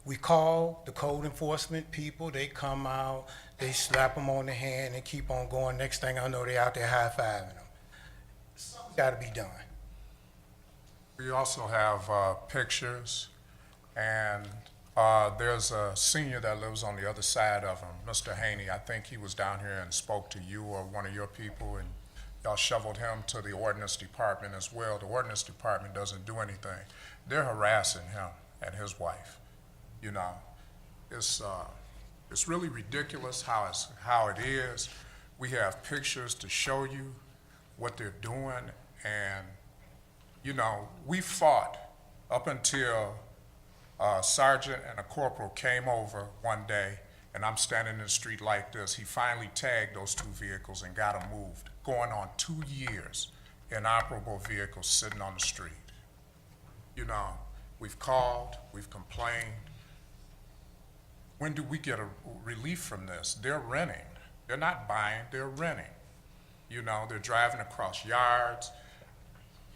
Speaker 10: We call the code enforcement people, they come out, they slap them on the hand and keep on going. Next thing I know, they're out there high-fiving them. Something's got to be done.
Speaker 13: We also have pictures and There's a senior that lives on the other side of him, Mr. Haney. I think he was down here and spoke to you or one of your people, and y'all shoveled him to the ordinance department as well. The ordinance department doesn't do anything. They're harassing him and his wife. You know, it's really ridiculous how it is. We have pictures to show you what they're doing, and you know, we fought up until a sergeant and a corporal came over one day, and I'm standing in the street like this. He finally tagged those two vehicles and got them moved. Going on 2 years, inoperable vehicles sitting on the street. You know, we've called, we've complained. When do we get a relief from this? They're renting. They're not buying, they're renting. You know, they're driving across yards.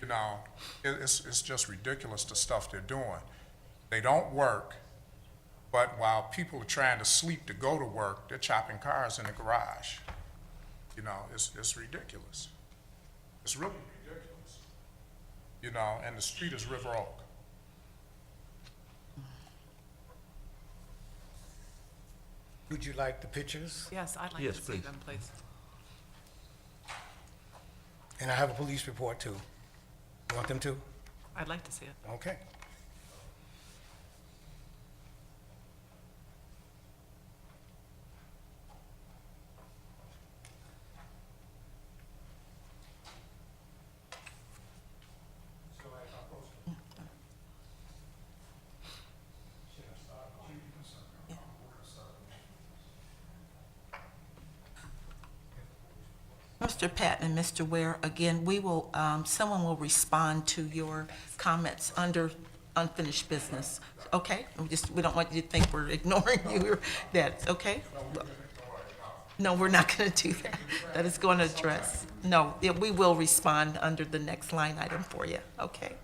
Speaker 13: You know, it's just ridiculous the stuff they're doing. They don't work, but while people are trying to sleep to go to work, they're chopping cars in the garage. You know, it's ridiculous. It's really ridiculous. You know, and the street is River Oak.
Speaker 14: Would you like the pictures?
Speaker 7: Yes, I'd like
Speaker 1: Yes,
Speaker 7: to see
Speaker 1: please.
Speaker 7: them, please.
Speaker 14: And I have a police report too. You want them to?
Speaker 7: I'd like to see it.
Speaker 14: Okay.
Speaker 3: Mr. Patton and Mr. Ware, again, we will, someone will respond to your comments under unfinished business, okay? We don't want you to think we're ignoring you, that's, okay? No, we're not gonna do that. That is going to address, no, yeah, we will respond under the next line item for you, okay?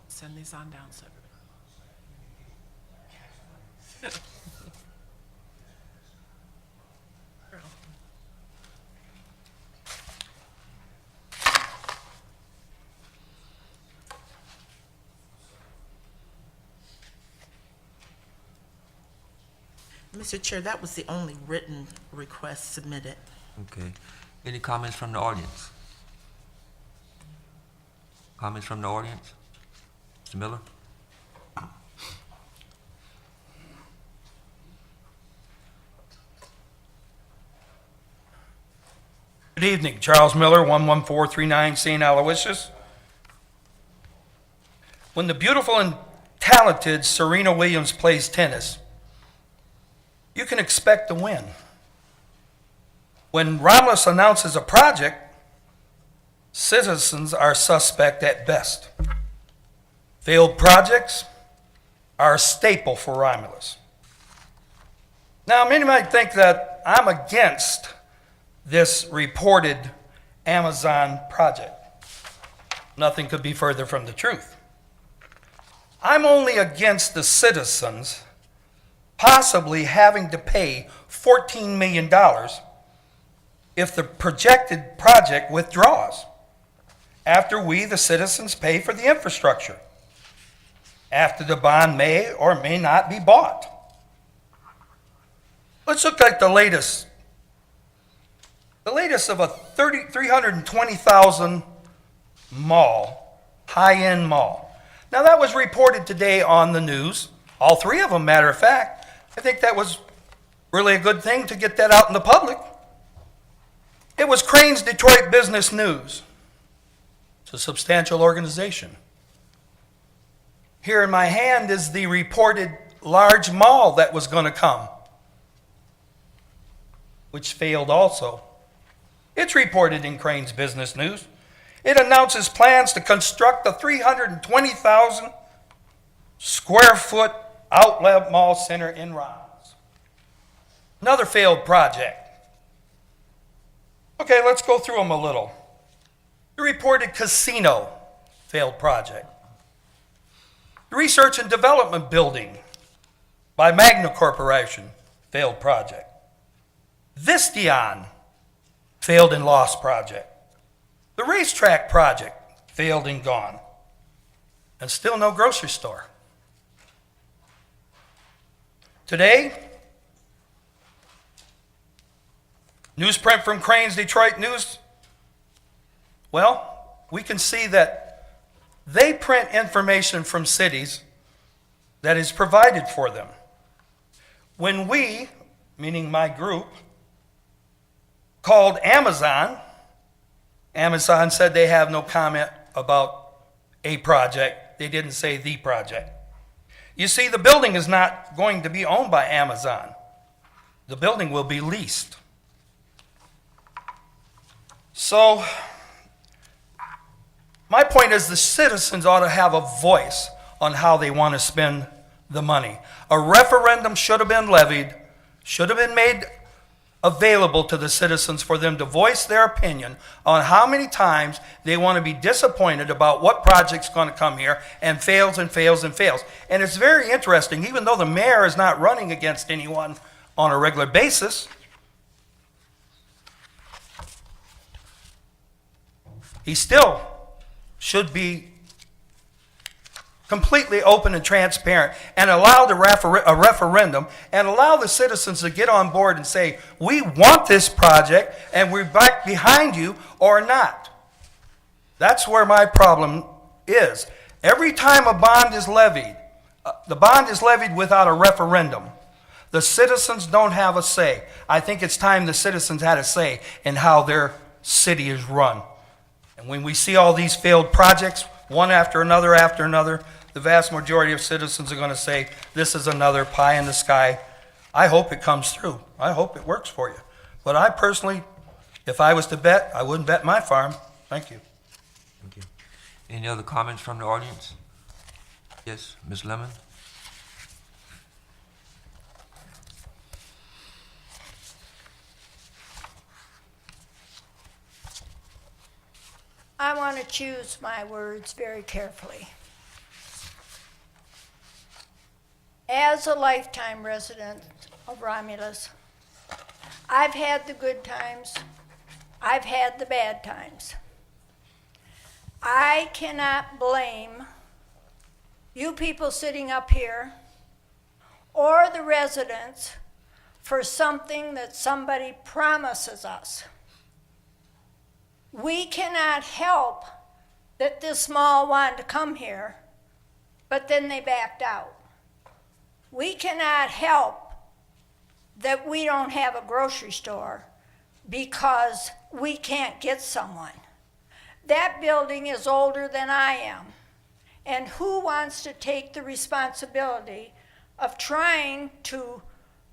Speaker 7: Send these on down, sir.
Speaker 3: Mr. Chair, that was the only written request submitted.
Speaker 1: Okay. Any comments from the audience? Comments from the audience? Mr. Miller?
Speaker 15: Good evening, Charles Miller, 11439 St. Aloysius. When the beautiful and talented Serena Williams plays tennis, you can expect to win. When Romulus announces a project, citizens are suspect at best. Failed projects are a staple for Romulus. Now, many might think that I'm against this reported Amazon project. Nothing could be further from the truth. I'm only against the citizens possibly having to pay $14 million if the projected project withdraws, after we, the citizens, pay for the infrastructure, after the bond may or may not be bought. Let's look at the latest of a 320,000 mall, high-end mall. Now that was reported today on the news, all three of them, matter of fact. I think that was really a good thing to get that out in the public. It was Crane's Detroit Business News. It's a substantial organization. Here in my hand is the reported large mall that was going to come, which failed also. It's reported in Crane's Business News. It announces plans to construct a 320,000 square foot outlet mall center in Romulus. Another failed project. Okay, let's go through them a little. The reported casino, failed project. The research and development building by Magna Corporation, failed project. Vistion, failed and lost project. The racetrack project, failed and gone. And still no grocery store. Today, newsprint from Crane's Detroit News, well, we can see that they print information from cities that is provided for them. When we, meaning my group, called Amazon, Amazon said they have no comment about a project. They didn't say the project. You see, the building is not going to be owned by Amazon. The building will be leased. So, my point is the citizens ought to have a voice on how they want to spend the money. A referendum should have been levied, should have been made available to the citizens for them to voice their opinion on how many times they want to be disappointed about what project's going to come here and fails and fails and fails. And it's very interesting, even though the mayor is not running against anyone on a regular basis, he still should be completely open and transparent and allow a referendum and allow the citizens to get on board and say, we want this project and we're back behind you or not. That's where my problem is. Every time a bond is levied, the bond is levied without a referendum. The citizens don't have a say. I think it's time the citizens had a say in how their city is run. And when we see all these failed projects, one after another, the vast majority of citizens are going to say, this is another pie in the sky. I hope it comes through. I hope it works for you. But I personally, if I was to bet, I wouldn't bet my farm. Thank you.
Speaker 1: Thank you. Any other comments from the audience? Yes, Ms. Lemon?
Speaker 2: I want to choose my words very carefully. As a lifetime resident of Romulus, I've had the good times, I've had the bad times. I cannot blame you people sitting up here or the residents for something that somebody promises us. We cannot help that this mall wanted to come here, but then they backed out. We cannot help that we don't have a grocery store because we can't get someone. That building is older than I am. And who wants to take the responsibility of trying to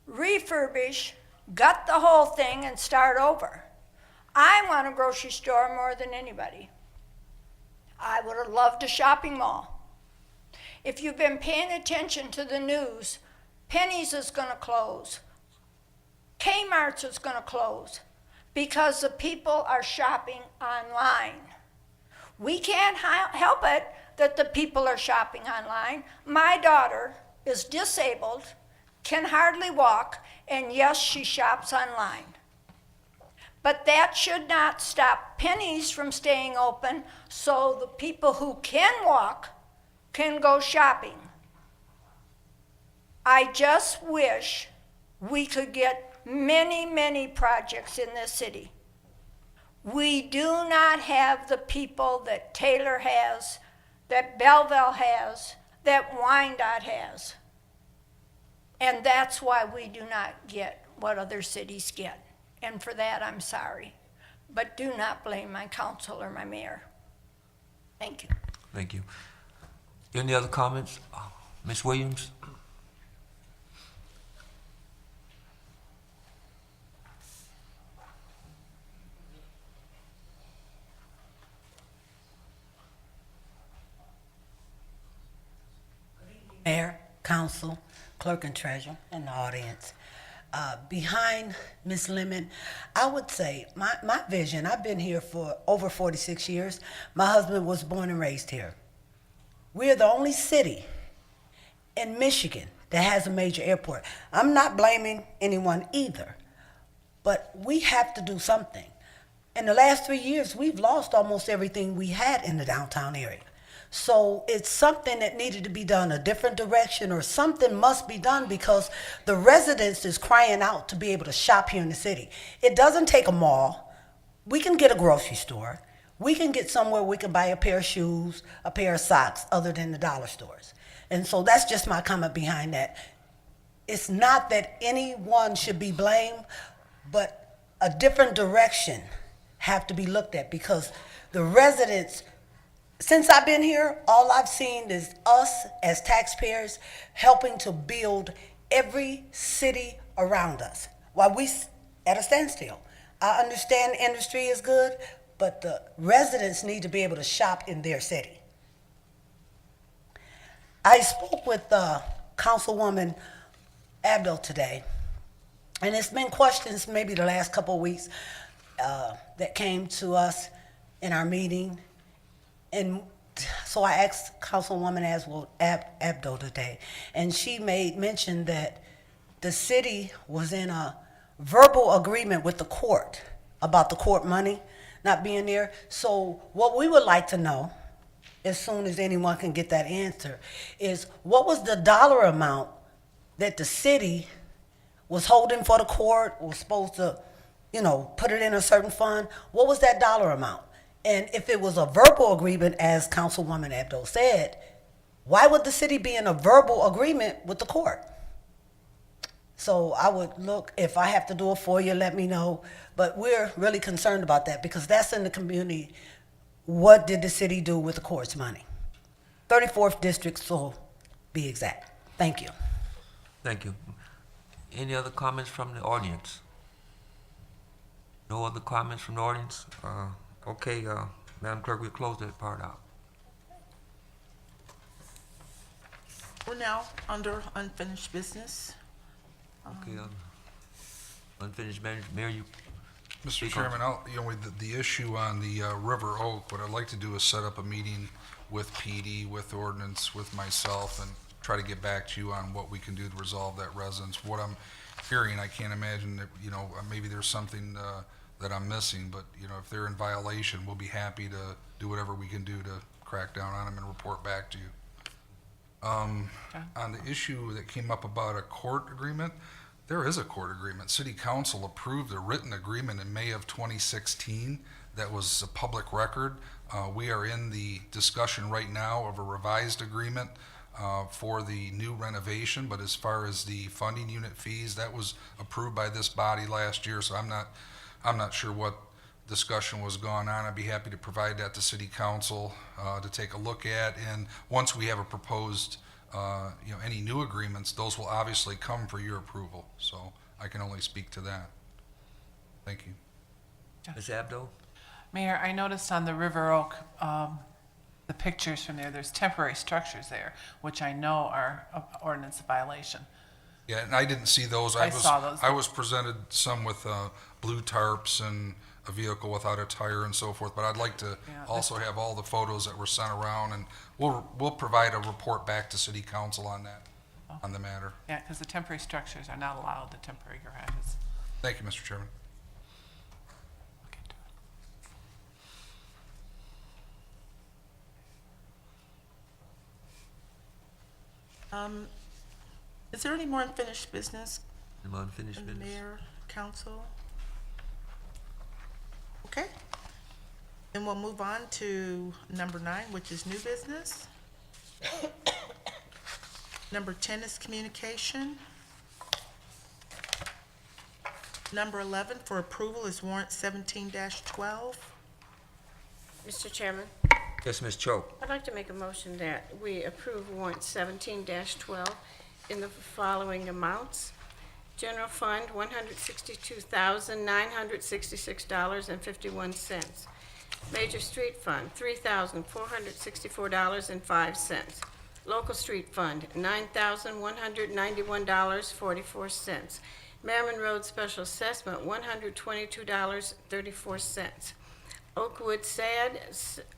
Speaker 2: refurbish, gut the whole thing, and start over? I want a grocery store more than anybody. I would have loved a shopping mall. If you've been paying attention to the news, Penny's is going to close. Kmart's is going to close because the people are shopping online. We can't help it that the people are shopping online. My daughter is disabled, can hardly walk, and yes, she shops online. But that should not stop Penny's from staying open so the people who can walk can go shopping. I just wish we could get many, many projects in this city. We do not have the people that Taylor has, that Belleville has, that Wyandotte has. And that's why we do not get what other cities get. And for that, I'm sorry. But do not blame my council or my mayor. Thank you.
Speaker 1: Thank you. Any other comments? Ms. Williams?
Speaker 16: Mayor, council, clerk and treasurer, and the audience. Behind Ms. Lemon, I would say my vision, I've been here for over 46 years. My husband was born and raised here. We're the only city in Michigan that has a major airport. I'm not blaming anyone either, but we have to do something. In the last 3 years, we've lost almost everything we had in the downtown area. So it's something that needed to be done, a different direction, or something must be done because the residents is crying out to be able to shop here in the city. It doesn't take a mall. We can get a grocery store. We can get somewhere we can buy a pair of shoes, a pair of socks, other than the dollar stores. And so that's just my comment behind that. It's not that anyone should be blamed, but a different direction have to be looked at because the residents, since I've been here, all I've seen is us as taxpayers helping to build every city around us while we at a standstill. I understand the industry is good, but the residents need to be able to shop in their city. I spoke with Councilwoman Abdel today, and it's been questions maybe the last couple of weeks that came to us in our meeting. And so I asked Councilwoman Abdel today, and she made mention that the city was in a verbal agreement with the court about the court money not being there. So what we would like to know, as soon as anyone can get that answer, is what was the dollar amount that the city was holding for the court, or was supposed to, put it in a certain fund? What was that dollar amount? And if it was a verbal agreement, as Councilwoman Abdel said, why would the city be in a verbal agreement with the court? So I would look, if I have to do it for you, let me know. But we're really concerned about that because that's in the community. What did the city do with the court's money? 34th District, so be exact. Thank you.
Speaker 1: Thank you. Any other comments from the audience? No other comments from the audience? Okay, Madam Clerk, we'll close that part out.
Speaker 3: We're now under unfinished business.
Speaker 1: Okay, unfinished business. Mayor, you
Speaker 12: Mr.
Speaker 1: speak on-
Speaker 12: Chairman, with the issue on the River Oak, what I'd like to do is set up a meeting with PD, with ordinance, with myself, and try to get back to you on what we can do to resolve that residence. What I'm hearing, I can't imagine that, maybe there's something that I'm missing, but, if they're in violation, we'll be happy to do whatever we can do to crack down on them and report back to you. On the issue that came up about a court agreement, there is a court agreement. City Council approved a written agreement in May of 2016 that was a public record. We are in the discussion right now of a revised agreement for the new renovation, but as far as the funding unit fees, that was approved by this body last year, so I'm not sure what discussion was going on. I'd be happy to provide that to City Council to take a look at, and once we have a proposed any new agreements, those will obviously come for your approval, so I can only speak to that. Thank you.
Speaker 1: Ms. Abdo?
Speaker 7: Mayor, I noticed on the River Oak, the pictures from there's temporary structures there, which I know are an ordinance violation.
Speaker 12: Yeah, and I didn't see those.
Speaker 7: I saw those.
Speaker 12: I was presented some with blue tarps and a vehicle without a tire and so forth, but I'd like to also have all the photos that were sent around, and we'll provide a report back to City Council on that, on the matter.
Speaker 7: Yeah, because the temporary structures are not allowed, the temporary garages.
Speaker 12: Thank you, Mr. Chairman.
Speaker 3: Is there any more unfinished business?
Speaker 1: Any unfinished business?
Speaker 3: Mayor, council? Okay. Then we'll move on to number 9, which is new business. Number 10 is communication. Number 11 for approval is warrant 17-12.
Speaker 2: Mr. Chairman,
Speaker 1: Yes, Ms. Choke.
Speaker 2: I'd like to make a motion that we approve warrant 17-12 in the following amounts. General Fund, $162,966.51. Major Street Fund, $3,464.05. Local Street Fund, $9,191.44. Merriman Road Special Assessment, $122.34. Oakwood SAD,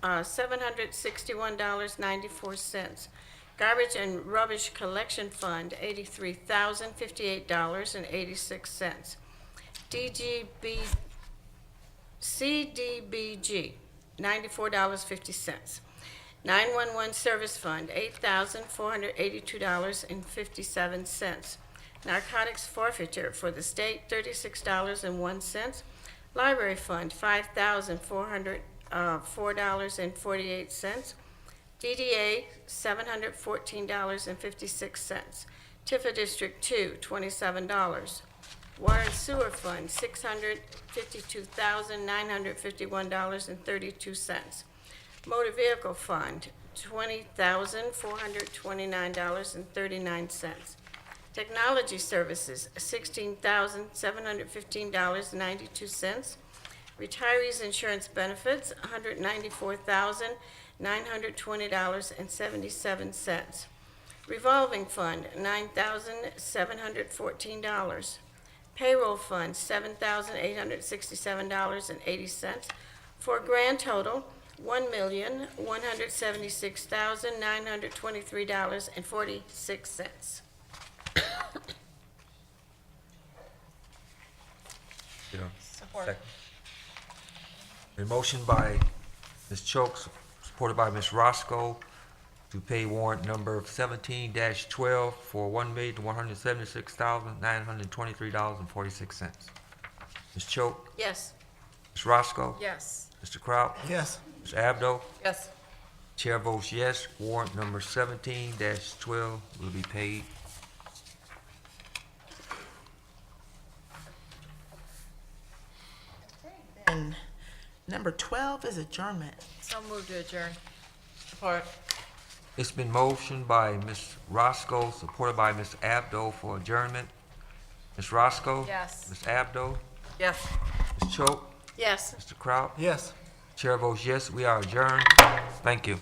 Speaker 2: $761.94. Garbage and Rubbish Collection Fund, $83,058.86. CDBG, $94.50. 911 Service Fund, $8,482.57. Narcotics Forfeiture for the state, $36.01. Library Fund, $5,404.48. DDA, $714.56. Tifa District 2, $27. Water and Sewer Fund, $652,951.32. Motor Vehicle Fund, $20,429.39. Technology Services, $16,715.92. Retirees Insurance Benefits, $194,920.77. Revolving Fund, $9,714. Payroll Fund, $7,867.80, for a grand total, $1,176,923.46.
Speaker 1: Second. A motion by Ms. Chokes, supported by Ms. Roscoe, to pay warrant number 17-12 for $1,176,923.46. Ms. Choke,
Speaker 2: Yes.
Speaker 1: Ms. Roscoe,
Speaker 5: Yes.
Speaker 1: Mr. Kraut,
Speaker 9: Yes.
Speaker 1: Ms. Abdo,
Speaker 5: Yes.
Speaker 1: chair votes yes. Warrant number 17-12 will be paid.
Speaker 3: And number 12 is adjournment.
Speaker 5: So moved to adjourn.
Speaker 7: Support.
Speaker 1: It's been motioned by Ms. Roscoe, supported by Ms. Abdo for adjournment. Ms. Roscoe?
Speaker 5: Yes.
Speaker 1: Ms. Abdo?
Speaker 7: Yes.
Speaker 1: Ms. Choke?
Speaker 2: Yes.
Speaker 1: Mr. Kraut?
Speaker 9: Yes.
Speaker 1: Chair votes yes. We are adjourned. Thank you.